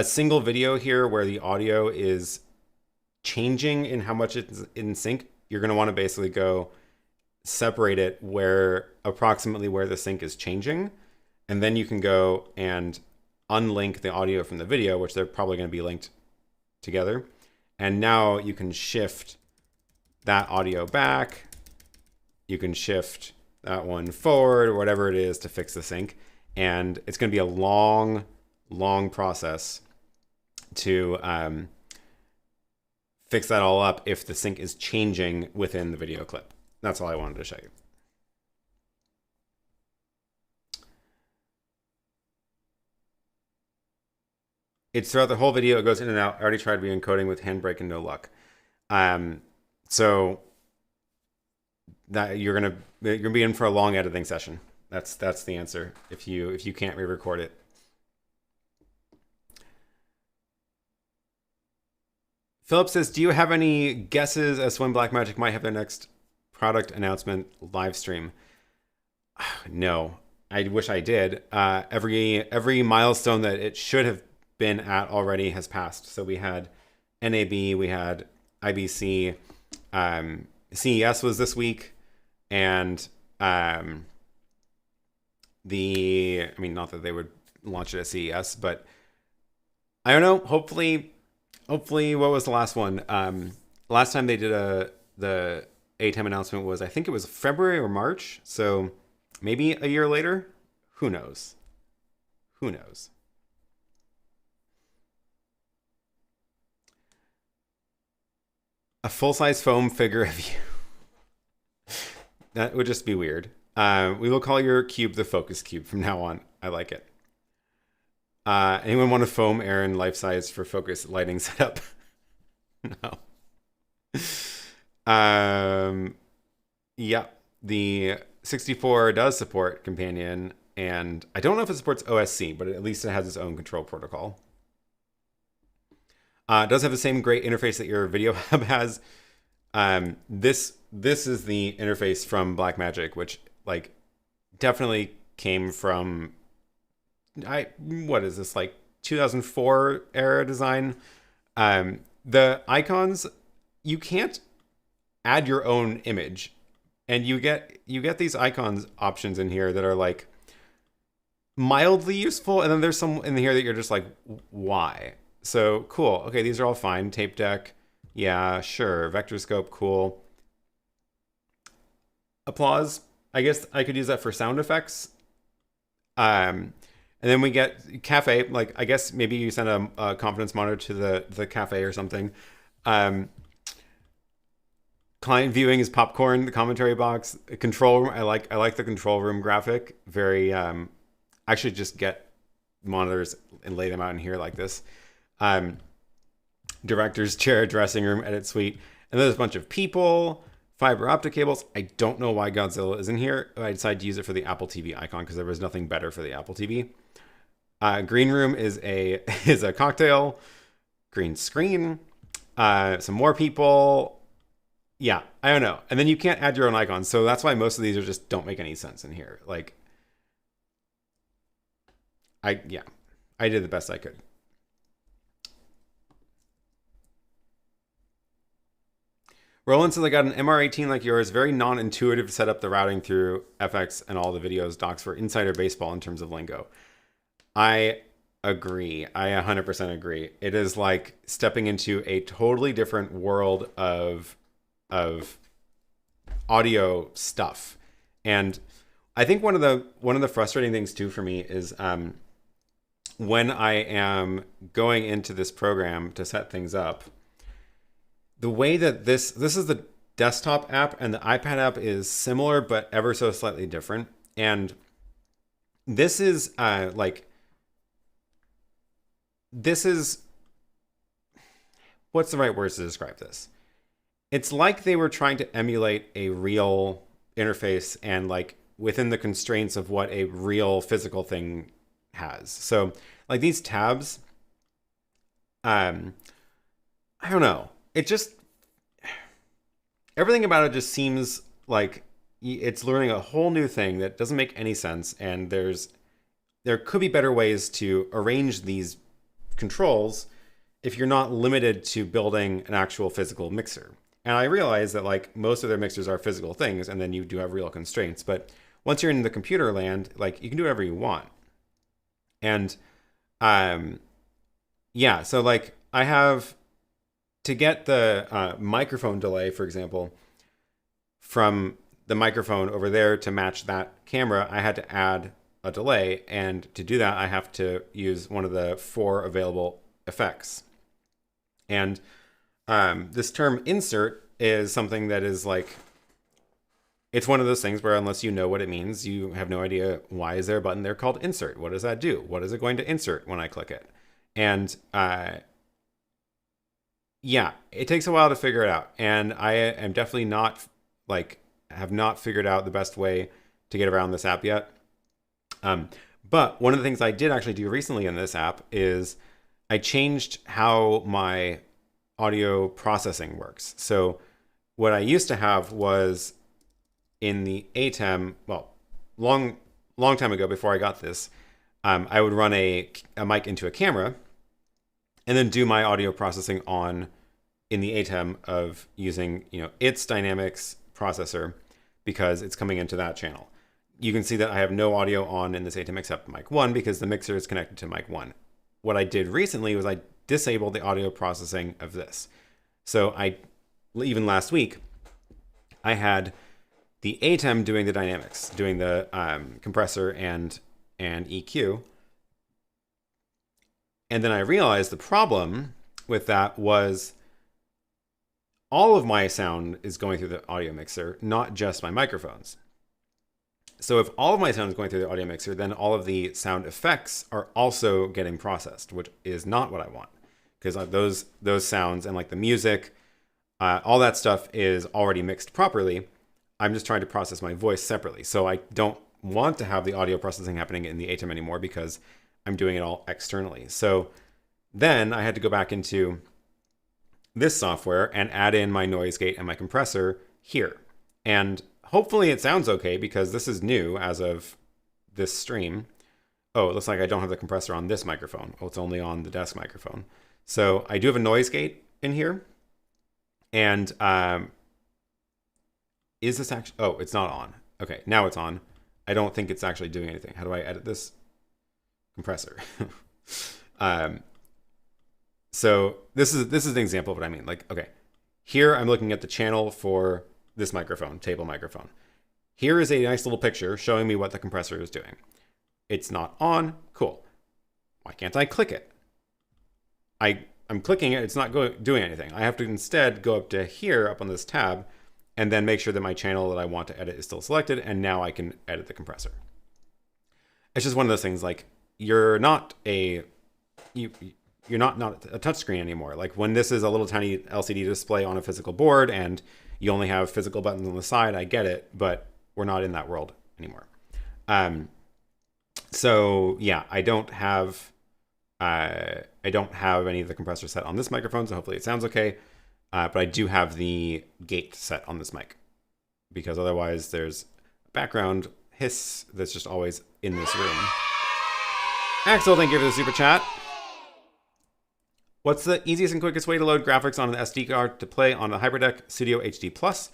single video here where the audio is changing in how much it's in sync, you're going to want to basically go separate it approximately where the sync is changing. And then you can go and unlink the audio from the video, which they're probably going to be linked together. And now you can shift that audio back. You can shift that one forward or whatever it is to fix the sync. And it's going to be a long, long process to fix that all up if the sync is changing within the video clip. That's all I wanted to show you. it's throughout the whole video. It goes in and out. I already tried re-encoding with handbrake and no luck. So that you're gonna be in for a long editing session. That's the answer if you can't re-record it. Philip says, do you have any guesses as to when Blackmagic might have their next product announcement live stream? No, I wish I did. Every milestone that it should have been at already has passed. So we had NAB, we had IBC, CES was this week, and I mean, not that they would launch it at CES, but I don't know. Hopefully, what was the last one? Last time they did the ATEM announcement was, I think it was February or March. So maybe a year later. Who knows? Who knows? A full-size foam figure of you. That would just be weird. We will call your cube the focus cube from now on. I like it. Anyone want a foam Aaron life-size for focus lighting setup? No. Yeah, the 64 does support companion, and I don't know if it supports OSC, but at least it has its own control protocol. It does have the same great interface that your Video Hub has. This is the interface from Blackmagic, which like definitely came from what is this, like 2004 era design. The icons, you can't add your own image, and you get these icons options in here that are like mildly useful, and then there's some in here that you're just like, why? So cool. Okay, these are all fine. Tape deck, yeah, sure. Vector scope, cool. Applause, I guess I could use that for sound effects. And then we get cafe, like I guess maybe you send a confidence monitor to the cafe or something. Client viewing is popcorn, the commentary box. Control room, I like the control room graphic. Very I should just get monitors and lay them out in here like this. Director's chair, dressing room, edit suite. And there's a bunch of people, fiber optic cables. I don't know why Godzilla is in here. I decided to use it for the Apple TV icon because there was nothing better for the Apple TV. Green room is a cocktail. Green screen. Some more people. Yeah, I don't know. And then you can't add your own icons. So that's why most of these just don't make any sense in here. Like, I did the best I could. Roland says, I got an MR18 like yours. Very non-intuitive to set up the routing through FX and all the videos docs for insider baseball in terms of lingo. I agree. I 100% agree. It is like stepping into a totally different world of audio stuff. And I think one of the frustrating things too for me is when I am going into this program to set things up, the way that this is the desktop app and the iPad app is similar but ever so slightly different. And this is what's the right words to describe this? It's like they were trying to emulate a real interface and like within the constraints of what a real physical thing has. So like these tabs, I don't know. It just, everything about it just seems like it's learning a whole new thing that doesn't make any sense. And there could be better ways to arrange these controls if you're not limited to building an actual physical mixer. And I realize that like most of their mixers are physical things, and then you do have real constraints. But once you're in the computer land, like you can do whatever you want. And yeah, so like I have to get the microphone delay, for example, from the microphone over there to match that camera, I had to add a delay. And to do that, I have to use one of the 4 available effects. And this term insert is something that is like, it's one of those things where unless you know what it means, you have no idea why is there a button there called insert. What does that do? What is it going to insert when I click it? And yeah, it takes a while to figure it out. And I am definitely not have not figured out the best way to get around this app yet. But one of the things I did actually do recently in this app is I changed how my audio processing works. So what I used to have was in the ATEM, well, long time ago before I got this, I would run a mic into a camera and then do my audio processing in the ATEM of using, its dynamics processor because it's coming into that channel. You can see that I have no audio on in this ATEM except mic 1 because the mixer is connected to mic 1. What I did recently was I disabled the audio processing of this. So even last week, I had the ATEM doing the dynamics, doing the compressor and EQ. And then I realized the problem with that was all of my sound is going through the audio mixer, not just my microphones. So if all of my sound is going through the audio mixer, then all of the sound effects are also getting processed, which is not what I want. Because those sounds and like the music, all that stuff is already mixed properly. I'm just trying to process my voice separately. So I don't want to have the audio processing happening in the ATEM anymore because I'm doing it all externally. So then I had to go back into this software and add in my noise gate and my compressor here. And hopefully it sounds okay because this is new as of this stream. Oh, it looks like I don't have the compressor on this microphone. Oh, it's only on the desk microphone. So I do have a noise gate in here. And is this actually, oh, it's not on. Okay, now it's on. I don't think it's actually doing anything. How do I edit this? Compressor. So this is an example of what I mean. Like, okay, here I'm looking at the channel for this microphone, table microphone. Here is a nice little picture showing me what the compressor is doing. It's not on, cool. Why can't I click it? I'm clicking it, it's not doing anything. I have to instead go up to here, up on this tab, and then make sure that my channel that I want to edit is still selected, and now I can edit the compressor. It's just one of those things, like, you're not a touchscreen anymore. Like when this is a little tiny LCD display on a physical board and you only have physical buttons on the side, I get it, but we're not in that world anymore. So yeah, I don't have any of the compressor set on this microphone, so hopefully it sounds okay. But I do have the gate set on this mic because otherwise there's background hiss that's just always in this room. Axel, thank you for the super chat. What's the easiest and quickest way to load graphics on an SD card to play on the Hyperdeck Studio HD Plus?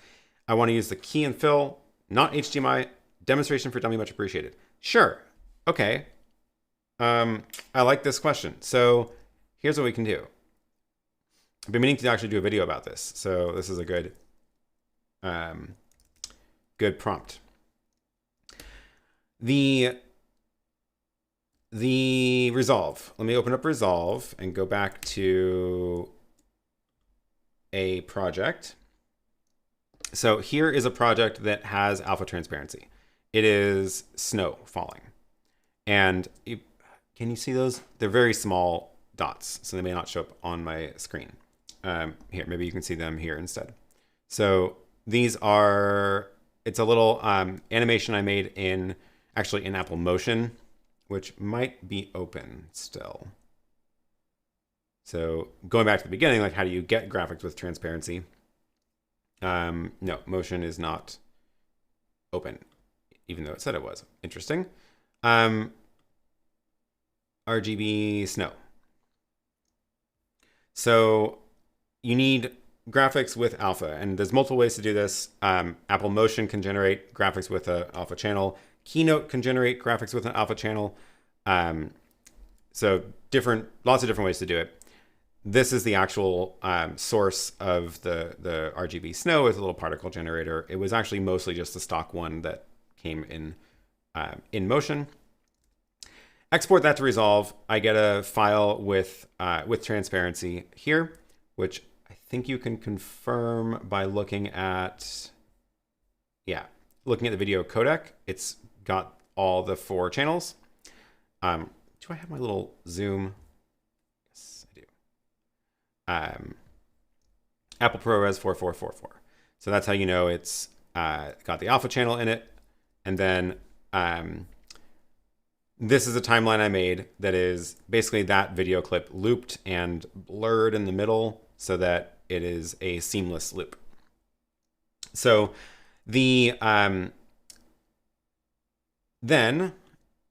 I want to use the key and fill, not HDMI. Demonstration for dummy, much appreciated. Sure. Okay. I like this question. So here's what we can do. I've been meaning to actually do a video about this. So this is a good prompt. The Resolve. Let me open up Resolve and go back to a project. So here is a project that has alpha transparency. It is snow falling. And can you see those? They're very small dots, so they may not show up on my screen. Here, maybe you can see them here instead. So these are, it's a little animation I made in Apple Motion, which might be open still. So going back to the beginning, like how do you get graphics with transparency? No, Motion is not open, even though it said it was. Interesting. RGB snow. So you need graphics with alpha, and there's multiple ways to do this. Apple Motion can generate graphics with an alpha channel. Keynote can generate graphics with an alpha channel. So lots of different ways to do it. This is the actual source of the RGB snow with a little particle generator. It was actually mostly just the stock one that came in Motion. Export that to Resolve. I get a file with transparency here, which I think you can confirm by looking at the video codec. It's got all the 4 channels. Do I have my little zoom? Apple ProRes 4444. So that's how you know it's got the alpha channel in it. And then this is a timeline I made that is basically that video clip looped and blurred in the middle so that it is a seamless loop. So the then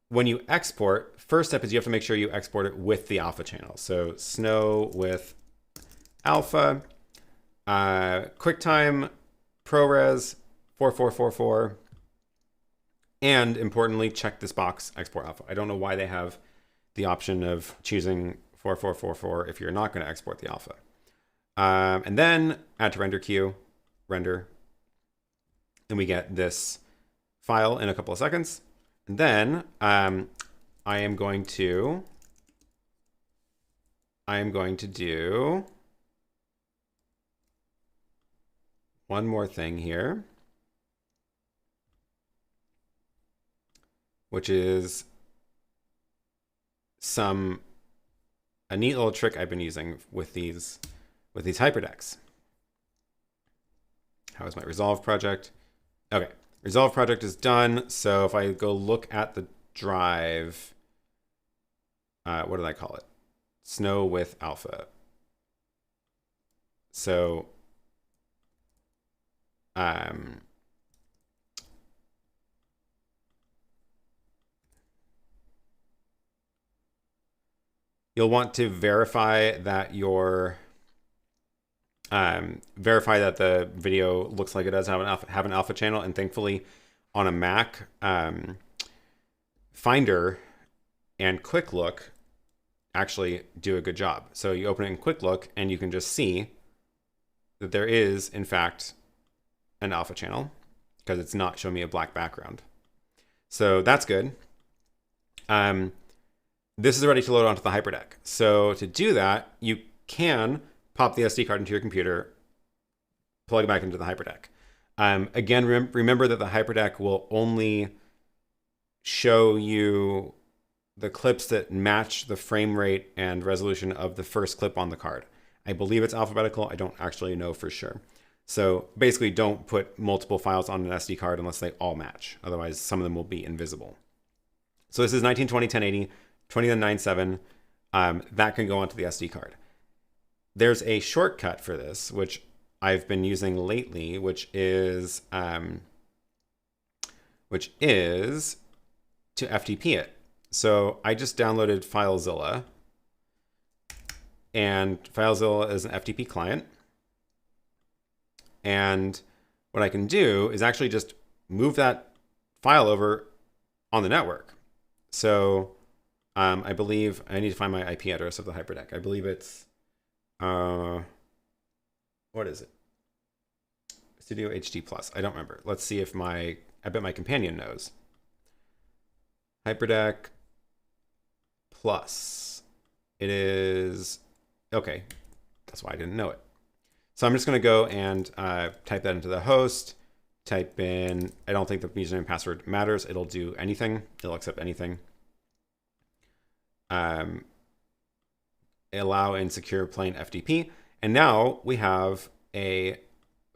when you export, first step is you have to make sure you export it with the alpha channel. So snow with alpha, QuickTime ProRes 4444, and importantly, check this box, export alpha. I don't know why they have the option of choosing 4444 if you're not going to export the alpha. And then add to render queue, render, and we get this file in a couple of seconds. And then I am going to do one more thing here, which is a neat little trick I've been using with these Hyperdecks. How is my Resolve project? Okay, Resolve project is done. So if I go look at the drive, what did I call it? Snow with alpha. So you'll want to verify that the video looks like it does have an alpha channel. And thankfully on a Mac, Finder and Quick Look actually do a good job. So you open it in Quick Look and you can just see that there is in fact an alpha channel because it's not showing me a black background. So that's good. This is ready to load onto the Hyperdeck. So to do that, you can pop the SD card into your computer, plug it back into the Hyperdeck. Again, remember that the Hyperdeck will only show you the clips that match the frame rate and resolution of the first clip on the card. I believe it's alphabetical. I don't actually know for sure. So basically don't put multiple files on an SD card unless they all match. Otherwise, some of them will be invisible. So this is 1920, 1080, 2097. That can go onto the SD card. There's a shortcut for this, which I've been using lately, which is to FTP it. So I just downloaded FileZilla, and FileZilla is an FTP client. And what I can do is actually just move that file over on the network. So I believe I need to find my IP address of the Hyperdeck. I believe it's, what is it? Studio HD Plus. I don't remember. Let's see if I bet my companion knows. Hyperdeck Plus. It is, okay. That's why I didn't know it. So I'm just going to go and type that into the host, type in, I don't think the username and password matters. It'll do anything. It'll accept anything. Allow in secure plain FTP. And now we have a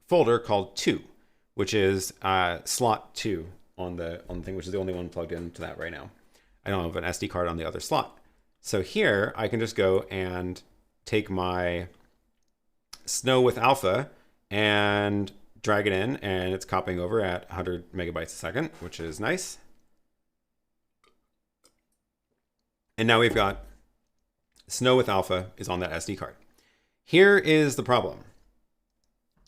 folder called 2, which is slot 2 on the thing, which is the only one plugged into that right now. I don't have an SD card on the other slot. So here I can just go and take my Snow with alpha and drag it in, and it's copying over at 100 megabytes a second, which is nice. And now we've got Snow with alpha is on that SD card. Here is the problem.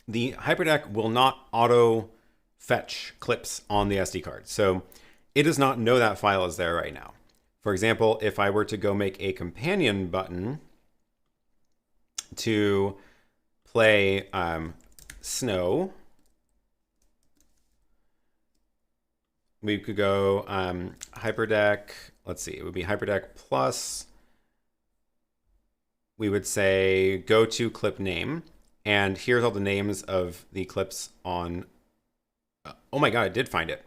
The Hyperdeck will not auto fetch clips on the SD card. So it does not know that file is there right now. For example, if I were to go make a companion button to play Snow, we could go Hyperdeck, let's see, it would be Hyperdeck Plus. We would say go to clip name, and here's all the names of the clips on, oh my God, I did find it.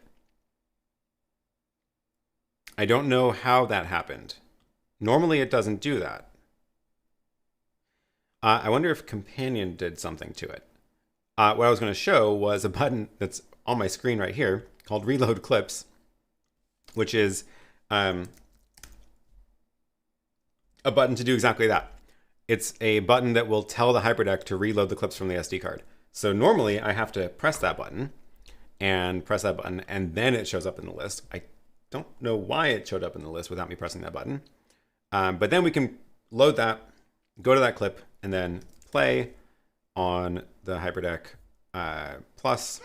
I don't know how that happened. Normally it doesn't do that. I wonder if Companion did something to it. What I was going to show was a button that's on my screen right here called Reload Clips, which is a button to do exactly that. It's a button that will tell the Hyperdeck to reload the clips from the SD card. So normally I have to press that button, and then it shows up in the list. I don't know why it showed up in the list without me pressing that button. But then we can load that, go to that clip, and then play on the Hyperdeck Plus.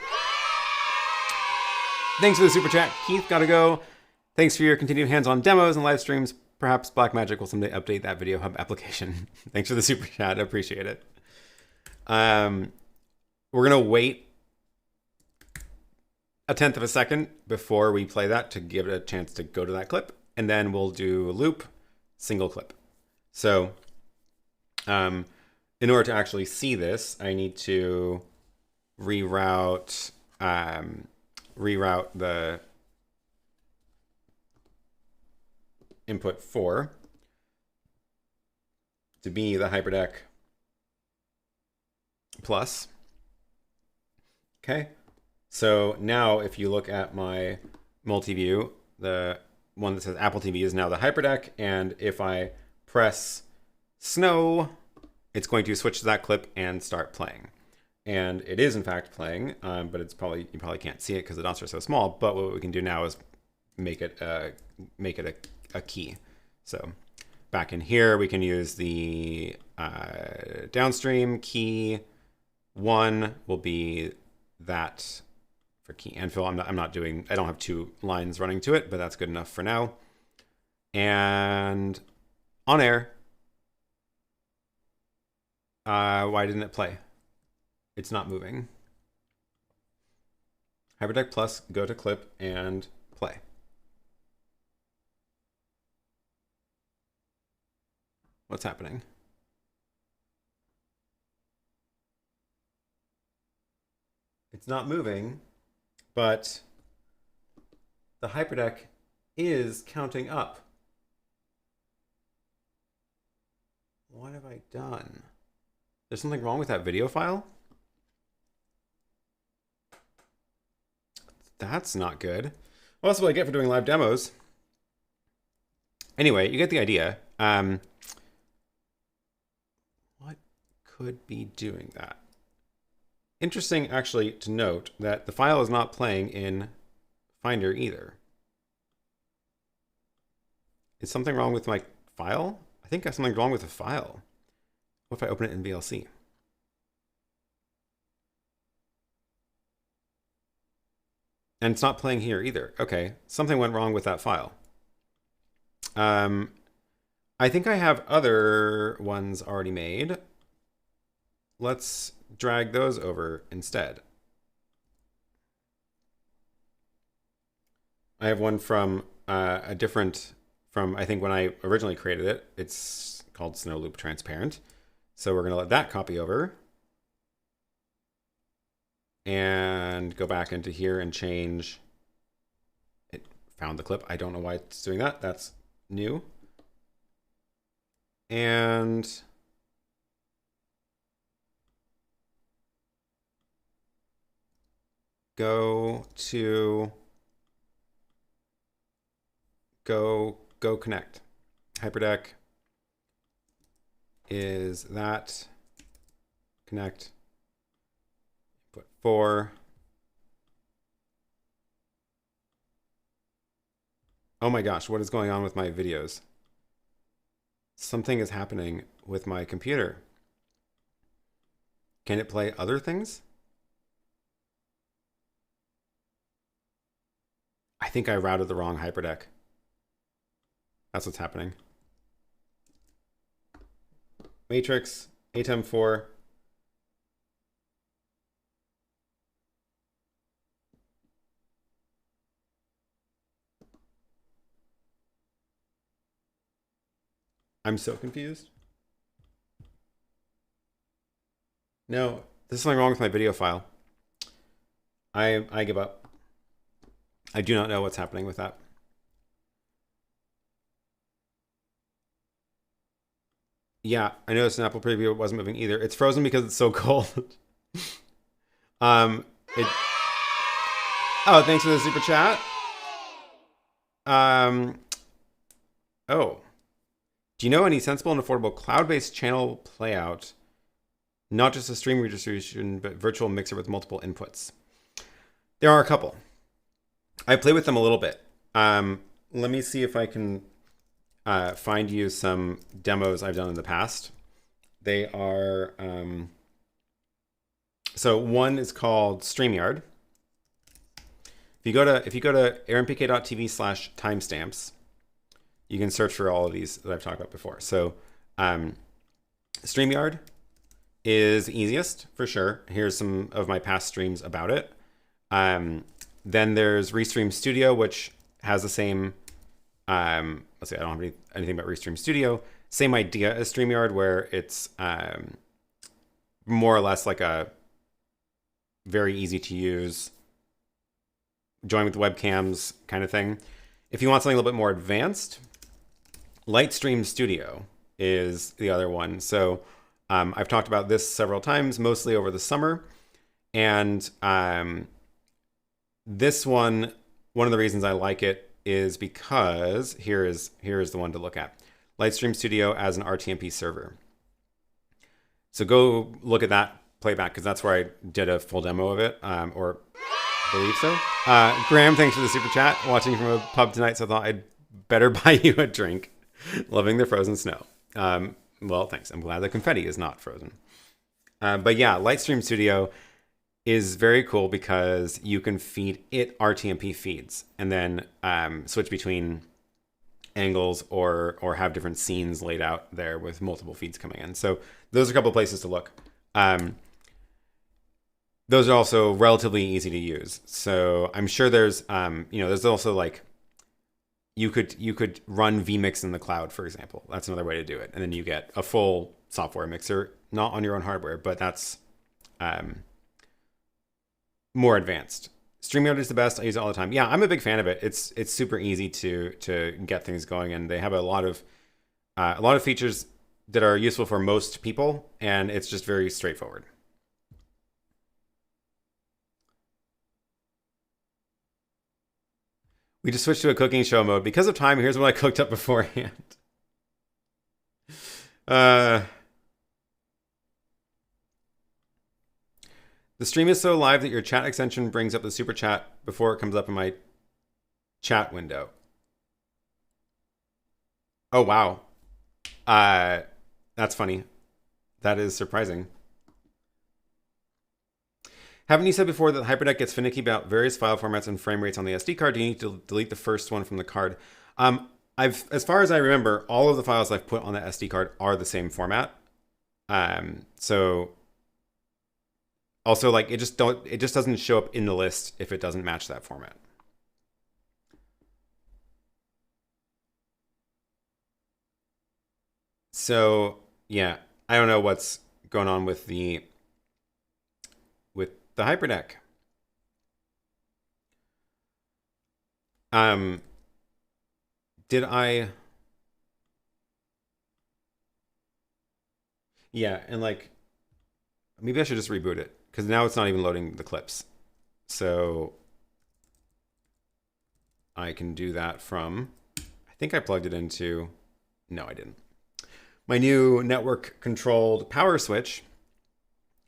Thanks for the super chat. Keith, gotta go. Thanks for your continued hands-on demos and live streams. Perhaps Blackmagic will someday update that Video Hub application. Thanks for the super chat. I appreciate it. We're gonna wait a 1/10 of a second before we play that to give it a chance to go to that clip, and then we'll do a loop, single clip. So in order to actually see this, I need to reroute the input 4 to be the Hyperdeck Plus. Okay, so now if you look at my multi-view, the one that says Apple TV is now the Hyperdeck, and if I press snow, it's going to switch to that clip and start playing. And it is in fact playing, but you probably can't see it because the dots are so small. But what we can do now is make it a key. So back in here, we can use the downstream key. 1 will be that for key and fill. I don't have 2 lines running to it, but that's good enough for now. And on air. Why didn't it play? It's not moving. Hyperdeck Plus, go to clip and play. What's happening? It's not moving, but the Hyperdeck is counting up. What have I done? There's something wrong with that video file? That's not good. Well, that's what I get for doing live demos. Anyway, you get the idea. What could be doing that? Interesting, actually, to note that the file is not playing in Finder either. Is something wrong with my file? I think there's something wrong with the file. What if I open it in VLC? And it's not playing here either. Okay, something went wrong with that file. I think I have other ones already made. Let's drag those over instead. I have one from I think when I originally created it. It's called Snow Loop Transparent. So we're going to let that copy over and go back into here and change. It found the clip. I don't know why it's doing that. That's new. And go connect. Hyperdeck is that connect, put 4. Oh my gosh, what is going on with my videos? Something is happening with my computer. Can it play other things? I think I routed the wrong Hyperdeck. That's what's happening. Matrix, ATEM 4. I'm so confused. No, there's something wrong with my video file. I give up. I do not know what's happening with that. Yeah, I noticed an Apple preview it wasn't moving either. It's frozen because it's so cold. um, it. Oh, thanks for the super chat. Oh, do you know any sensible and affordable cloud-based channel playout? Not just a stream redistribution, but virtual mixer with multiple inputs. There are a couple. I play with them a little bit. Let me see if I can find you some demos I've done in the past. They are, so one is called StreamYard. If you go to aaronpk.tv/timestamps, you can search for all of these that I've talked about before. So StreamYard is easiest for sure. Here's some of my past streams about it. Then there's Restream Studio, which has the same, let's see, I don't have anything about Restream Studio. Same idea as StreamYard, where it's more or less like a very easy to use, join with webcams kind of thing. If you want something a little bit more advanced, Lightstream Studio is the other one. So I've talked about this several times, mostly over the summer. And this one of the reasons I like it is because here is the one to look at. Lightstream Studio as an RTMP server. So go look at that playback, because that's where I did a full demo of it, or I believe so. Graham, thanks for the super chat. Watching from a pub tonight, so I thought I'd better buy you a drink. Loving the frozen snow. Well, thanks. I'm glad the confetti is not frozen. But yeah, Lightstream Studio is very cool because you can feed it RTMP feeds and then switch between angles or have different scenes laid out there with multiple feeds coming in. So those are a couple of places to look. Those are also relatively easy to use. So I'm sure there's, there's also like, you could run vMix in the cloud, for example. That's another way to do it. And then you get a full software mixer, not on your own hardware, but that's more advanced. StreamYard is the best. I use it all the time. Yeah, I'm a big fan of it. It's super easy to get things going, and they have a lot of features that are useful for most people, and it's just very straightforward. We just switched to a cooking show mode. Because of time, here's what I cooked up beforehand. The stream is so live that your chat extension brings up the super chat before it comes up in my chat window. Oh, wow. That's funny. That is surprising. Haven't you said before that the Hyperdeck gets finicky about various file formats and frame rates on the SD card? Do you need to delete the first one from the card? As far as I remember, all of the files I've put on the SD card are the same format. So also, like, it just doesn't show up in the list if it doesn't match that format. So yeah, I don't know what's going on with the Hyperdeck. Did I? Yeah, and like, maybe I should just reboot it, because now it's not even loading the clips. So I can do that from, I think I plugged it into, no, I didn't. My new network controlled power switch,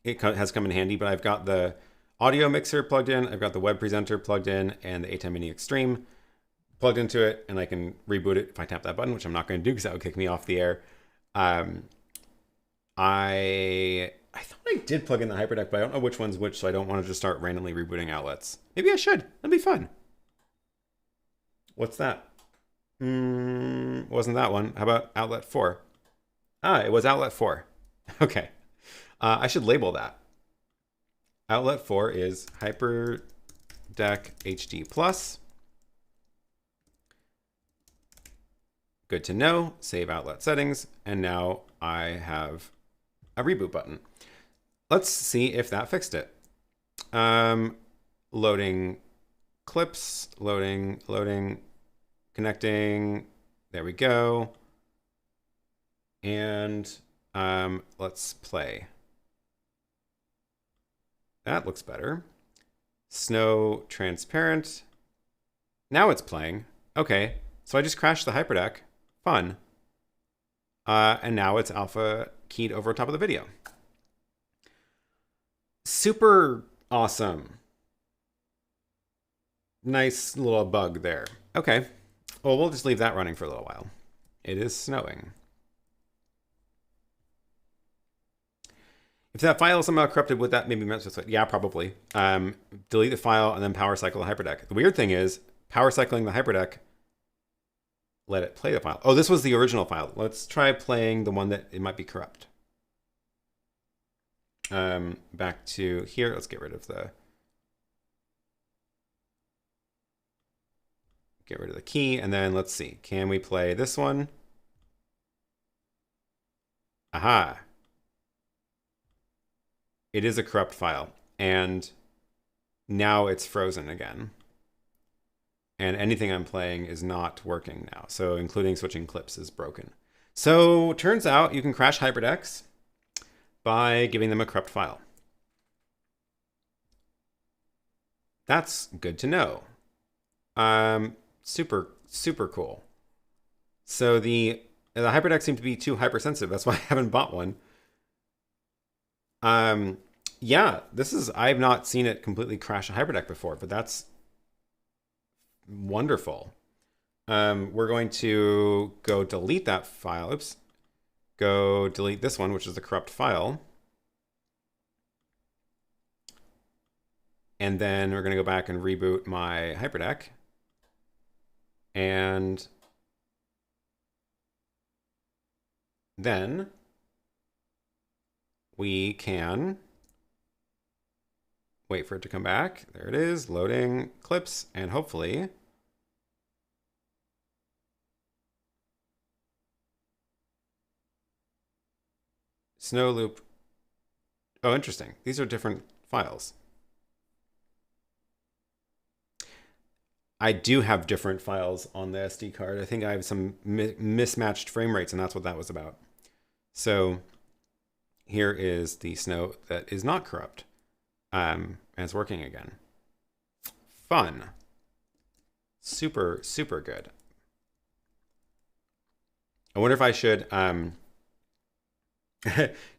it has come in handy, but I've got the audio mixer plugged in, I've got the web presenter plugged in, and the ATEM Mini Extreme plugged into it, and I can reboot it if I tap that button, which I'm not going to do because that would kick me off the air. I thought I did plug in the Hyperdeck, but I don't know which one's which, so I don't want to just start randomly rebooting outlets. Maybe I should. That'd be fun. What's that? Wasn't that one. How about outlet 4? Ah, it was outlet 4. Okay. I should label that. Outlet 4 is Hyperdeck HD Plus. Good to know. Save outlet settings. And now I have a reboot button. Let's see if that fixed it. Loading clips, loading, connecting. There we go. And Let's play. That looks better. Snow transparent. Now it's playing. Okay, so I just crashed the Hyperdeck. Fun. And now it's alpha keyed over top of the video. Super awesome. Nice little bug there. Okay, well, we'll just leave that running for a little while. It is snowing. If that file is somehow corrupted, would that maybe mess with it? Yeah, probably. Delete the file and then power cycle the Hyperdeck. The weird thing is, power cycling the Hyperdeck, let it play the file. Oh, this was the original file. Let's try playing the one that it might be corrupt. Back to here. Let's get rid of the key, and then let's see. Can we play this one? Aha. It is a corrupt file, and now it's frozen again. And anything I'm playing is not working now. So including switching clips is broken. So turns out you can crash Hyperdecks by giving them a corrupt file. That's good to know. Super, super cool. So the Hyperdecks seem to be too hypersensitive. That's why I haven't bought one. Yeah, I've not seen it completely crash a Hyperdeck before, but that's wonderful. We're going to go delete that file. Oops. Go delete this one, which is the corrupt file. And then we're going to go back and reboot my Hyperdeck. And then we can wait for it to come back. There it is, loading clips, and hopefully snow loop. Oh, interesting. These are different files. I do have different files on the SD card. I think I have some mismatched frame rates, and that's what that was about. So here is the snow that is not corrupt. And it's working again. Fun. Super, super good. I wonder if I should,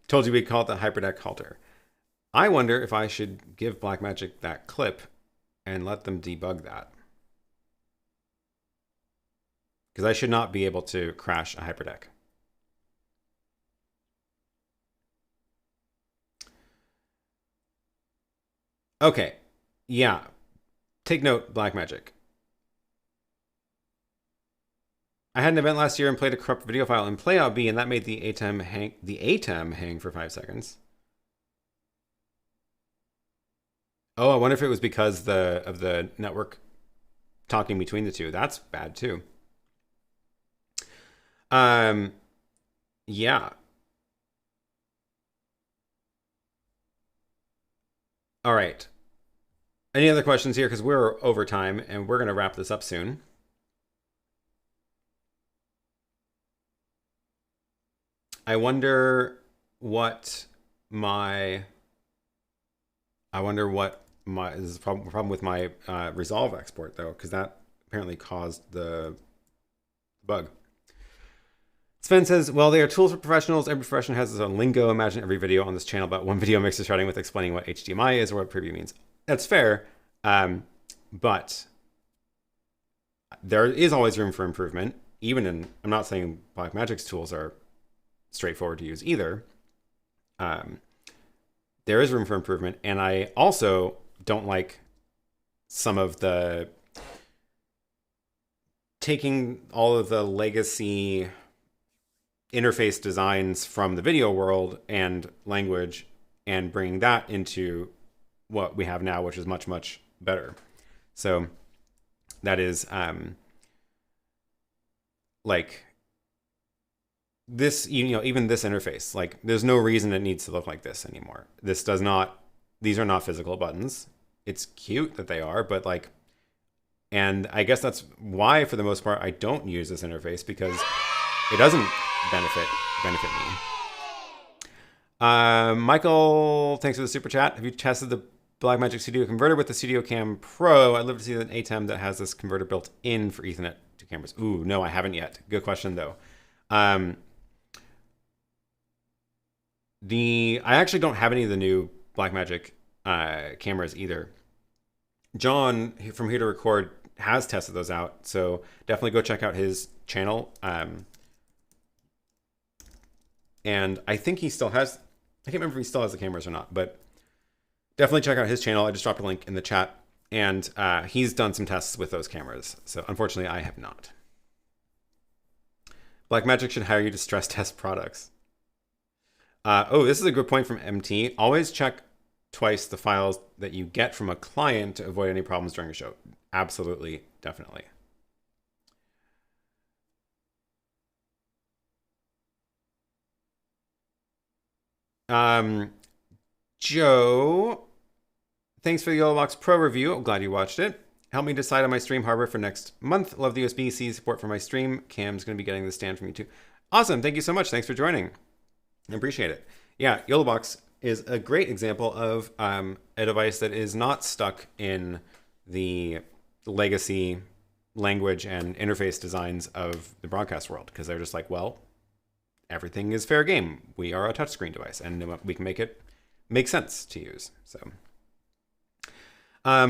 told you we call it the Hyperdeck halter. I wonder if I should give Blackmagic that clip and let them debug that. Because I should not be able to crash a Hyperdeck. Okay, yeah. Take note, Blackmagic. I had an event last year and played a corrupt video file in PlayOutB, and that made the ATEM hang for 5 seconds. Oh, I wonder if it was because of the network talking between the two. That's bad too. Yeah. All right. Any other questions here? Because we're over time and we're going to wrap this up soon. I wonder what my this is a problem with my Resolve export though, because that apparently caused the bug. Sven says, well, they are tools for professionals. Every professional has his own lingo. Imagine every video on this channel about one video mixer starting with explaining what HDMI is or what preview means. That's fair, but there is always room for improvement. Even in, I'm not saying Blackmagic's tools are straightforward to use either. There is room for improvement, and I also don't like some of the taking all of the legacy interface designs from the video world and language and bringing that into what we have now, which is much, much better. So that is like this, even this interface, like there's no reason it needs to look like this anymore. These are not physical buttons. It's cute that they are, but like, and I guess that's why for the most part, I don't use this interface, because it doesn't benefit me. Michael, thanks for the super chat. Have you tested the Blackmagic Studio converter with the Studio Cam Pro? I'd love to see an ATEM that has this converter built in for Ethernet to cameras. Ooh, no, I haven't yet. Good question though. I actually don't have any of the new Blackmagic cameras either. John from Here to Record has tested those out, so definitely go check out his channel. And I think he still has, I can't remember if he still has the cameras or not, but definitely check out his channel. I just dropped a link in the chat, and he's done some tests with those cameras. So unfortunately, I have not. Blackmagic should hire you to stress test products. Oh, this is a good point from MT. Always check twice the files that you get from a client to avoid any problems during a show. Absolutely, definitely. Joe, thanks for the YoloBox Pro review. I'm glad you watched it. Help me decide on my stream hardware for next month. Love the USB-C support for my stream. Cam's going to be getting the stand from you too. Awesome. Thank you so much. Thanks for joining. I appreciate it. Yeah, YoloBox is a great example of a device that is not stuck in the legacy language and interface designs of the broadcast world, because they're just like, well, everything is fair game. We are a touchscreen device, and we can make it make sense to use. So,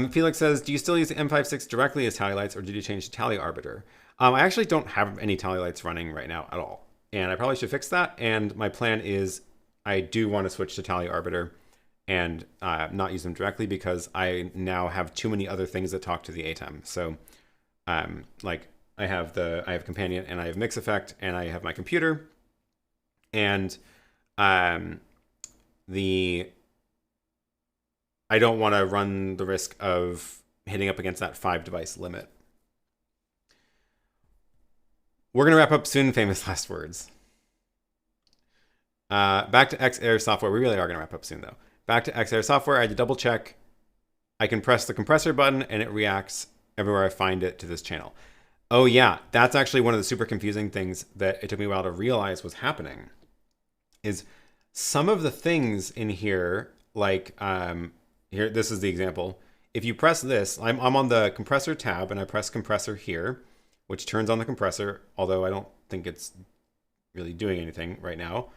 Felix says, do you still use the M56 directly as tally lights, or did you change to tally arbiter? I actually don't have any tally lights running right now at all, and I probably should fix that. And my plan is I do want to switch to tally arbiter and not use them directly, because I now have too many other things that talk to the ATEM. So, like I have Companion, and I have Mix Effect, and I have my computer. And I don't want to run the risk of hitting up against that 5 device limit. We're going to wrap up soon. Famous last words. Back to XAir software. We really are going to wrap up soon though. Back to XAir software. I had to double check. I can press the compressor button and it reacts everywhere I find it to this channel. Oh yeah, that's actually one of the super confusing things that it took me a while to realize was happening. Is some of the things in here, like here, this is the example. If you press this, I'm on the compressor tab, and I press compressor here, which turns on the compressor, although I don't think it's really doing anything right now.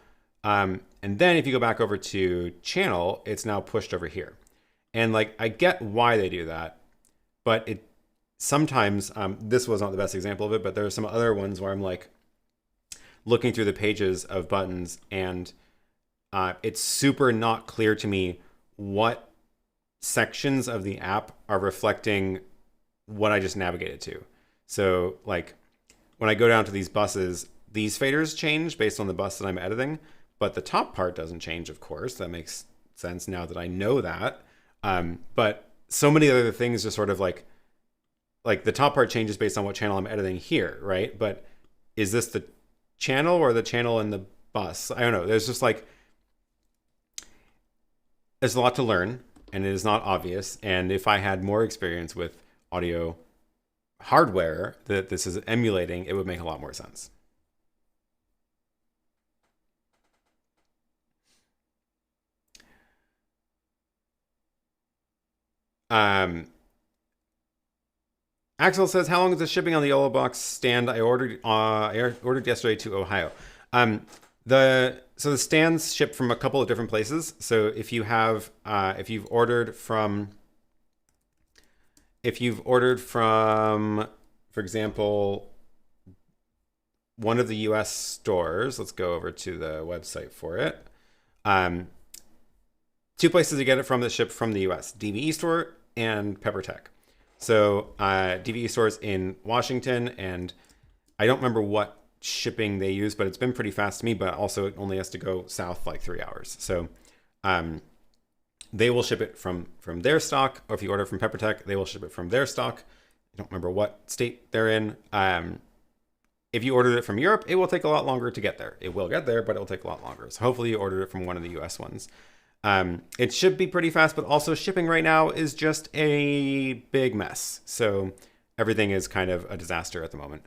And then if you go back over to channel, it's now pushed over here. And like, I get why they do that, but it sometimes, this was not the best example of it, but there are some other ones where I'm like, looking through the pages of buttons, and it's super not clear to me what sections of the app are reflecting what I just navigated to. So like when I go down to these buses, these faders change based on the bus that I'm editing, but the top part doesn't change, of course. That makes sense now that I know that. But so many other things just sort of like the top part changes based on what channel I'm editing here, right? But is this the channel or the channel in the bus? I don't know. There's just like, there's a lot to learn, and it is not obvious. And if I had more experience with audio hardware that this is emulating, it would make a lot more sense. Axel says, how long is the shipping on the YoloBox stand? I ordered yesterday to Ohio. So the stands ship from a couple of different places. So if you have, if you've ordered from, for example, one of the US stores, let's go over to the website for it. 2 places to get it from that ship from the US, DVE store and PepperTech. So DVE stores in Washington, and I don't remember what shipping they use, but it's been pretty fast to me, but also it only has to go south like 3 hours. So they will ship it from their stock, or if you order from PepperTech, they will ship it from their stock. I don't remember what state they're in. If you ordered it from Europe, it will take a lot longer to get there. It will get there, but it will take a lot longer. So hopefully you ordered it from one of the US ones. It should be pretty fast, but also shipping right now is just a big mess. So everything is kind of a disaster at the moment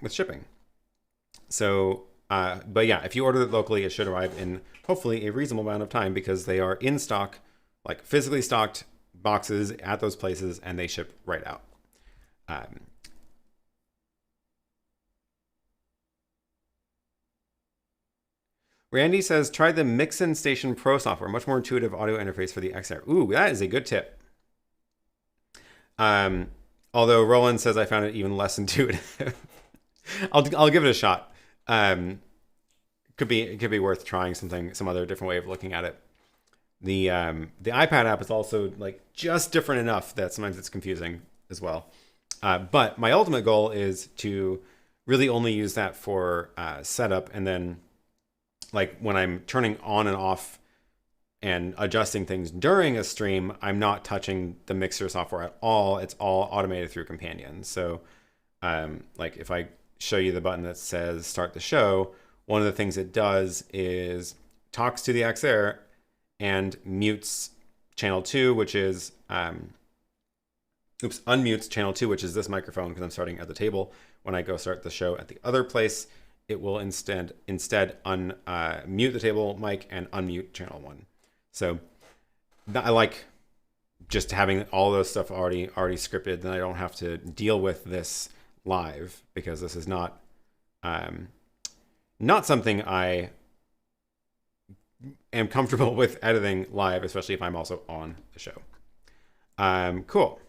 with shipping. So But yeah, if you order it locally, it should arrive in hopefully a reasonable amount of time because they are in stock, like physically stocked boxes at those places, and they ship right out. Randy says, try the Mixin Station Pro software, much more intuitive audio interface for the XR. Ooh, that is a good tip. Although Roland says I found it even less intuitive. I'll give it a shot. It could be worth trying some other different way of looking at it. The iPad app is also like just different enough that sometimes it's confusing as well. But my ultimate goal is to really only use that for setup, and then like when I'm turning on and off and adjusting things during a stream, I'm not touching the mixer software at all. It's all automated through Companion. So like if I show you the button that says start the show, one of the things it does is talks to the XR and mutes channel 2, which is unmutes channel 2, which is this microphone because I'm starting at the table. When I go start the show at the other place, it will instead mute the table mic and unmute channel 1. So I like just having all those stuff already scripted. Then I don't have to deal with this live because this is not something I am comfortable with editing live, especially if I'm also on the show. Cool.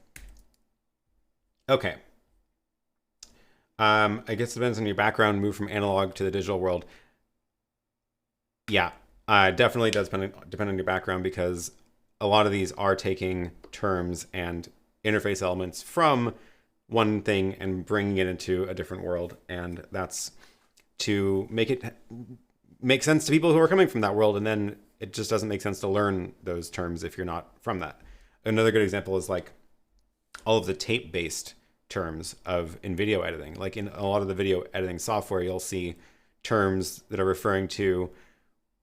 Okay. I guess it depends on your background, move from analog to the digital world. Yeah, definitely does depend on your background because a lot of these are taking terms and interface elements from one thing and bringing it into a different world. And that's to make it make sense to people who are coming from that world. And then it just doesn't make sense to learn those terms if you're not from that. Another good example is like all of the tape-based terms in video editing. Like in a lot of the video editing software, you'll see terms that are referring to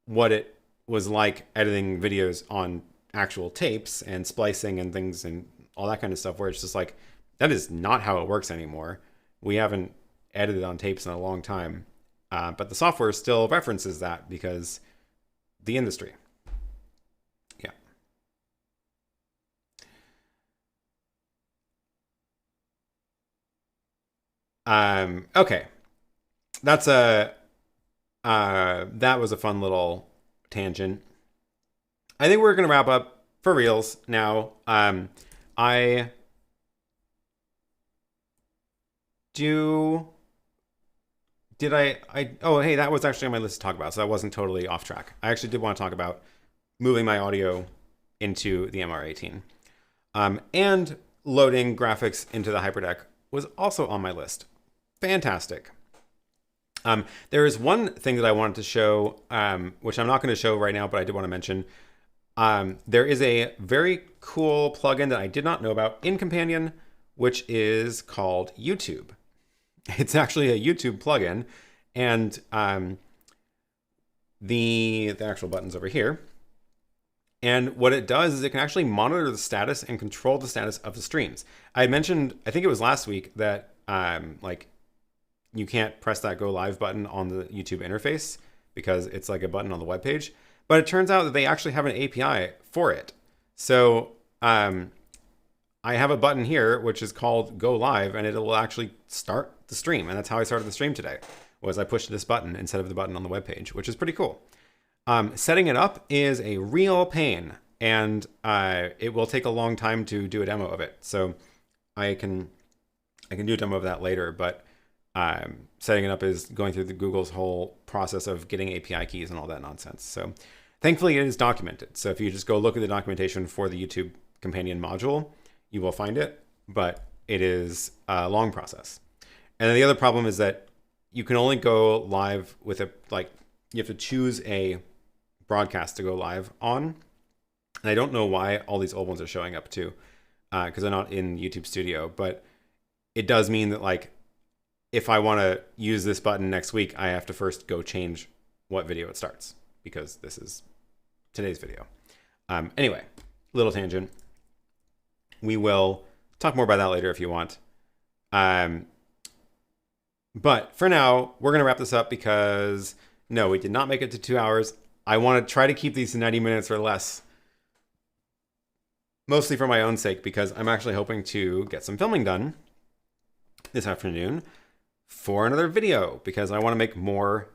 what it was like editing videos on actual tapes and splicing and things and all that kind of stuff, where it's just like, that is not how it works anymore. We haven't edited on tapes in a long time. But the software still references that because the industry. Okay. That's that was a fun little tangent. I think we're gonna wrap up for reals now. Oh, hey, that was actually on my list to talk about, so that wasn't totally off track. I actually did want to talk about moving my audio into the MR18. And loading graphics into the Hyperdeck was also on my list. Fantastic. There is one thing that I wanted to show, which I'm not going to show right now, but I did want to mention. There is a very cool plugin that I did not know about in Companion, which is called YouTube. It's actually a YouTube plugin, and the actual button's over here. And what it does is it can actually monitor the status and control the status of the streams. I mentioned, I think it was last week, that like you can't press that go live button on the YouTube interface because it's like a button on the webpage. But it turns out that they actually have an API for it. So I have a button here which is called Go Live, and it will actually start the stream. And that's how I started the stream today, was I pushed this button instead of the button on the webpage, which is pretty cool. Setting it up is a real pain, and it will take a long time to do a demo of it. So I can do a demo of that later, but setting it up is going through Google's whole process of getting API keys and all that nonsense. So thankfully it is documented. So if you just go look at the documentation for the YouTube Companion module, you will find it, but it is a long process. And then the other problem is that you can only go live with you have to choose a broadcast to go live on. And I don't know why all these old ones are showing up too, because they're not in YouTube Studio, but it does mean that like, if I want to use this button next week, I have to first go change what video it starts, because this is today's video. Anyway, little tangent. We will talk more about that later if you want. But for now, we're going to wrap this up because no, we did not make it to 2 hours. I want to try to keep these to 90 minutes or less. Mostly for my own sake, because I'm actually hoping to get some filming done this afternoon for another video, because I want to make more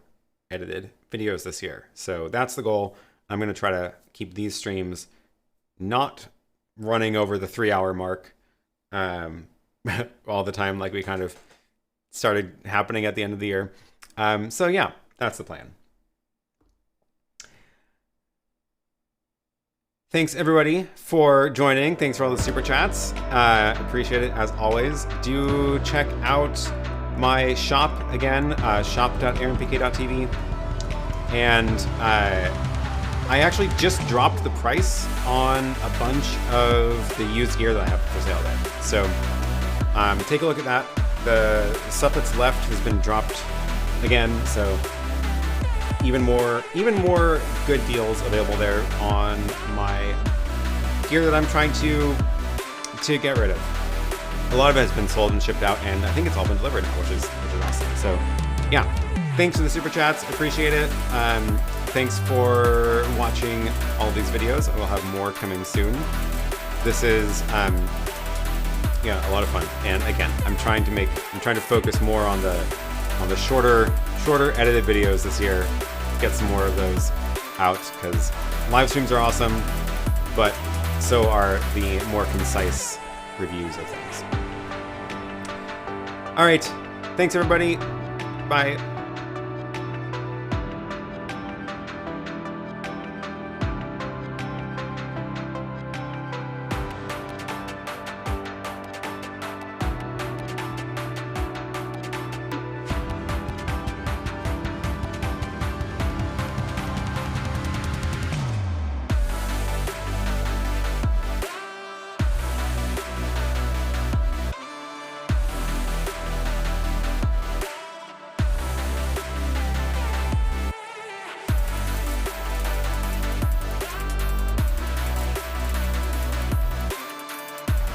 edited videos this year. So that's the goal. I'm going to try to keep these streams not running over the 3-hour mark all the time, like we kind of started happening at the end of the year. So yeah, that's the plan. Thanks everybody for joining. Thanks for all the super chats. Appreciate it as always. Do check out my shop again, shop.aaronpk.tv. And I actually just dropped the price on a bunch of the used gear that I have for sale there. So take a look at that. The stuff that's left has been dropped again, so even more good deals available there on my gear that I'm trying to get rid of. A lot of it has been sold and shipped out, and I think it's all been delivered now, which is awesome. So yeah, thanks for the super chats, appreciate it. Thanks for watching all of these videos. I will have more coming soon. This is yeah, a lot of fun. And again, I'm trying to focus more on the shorter edited videos this year. Get some more of those out, because live streams are awesome, but so are the more concise reviews of things. All right, thanks everybody. Bye.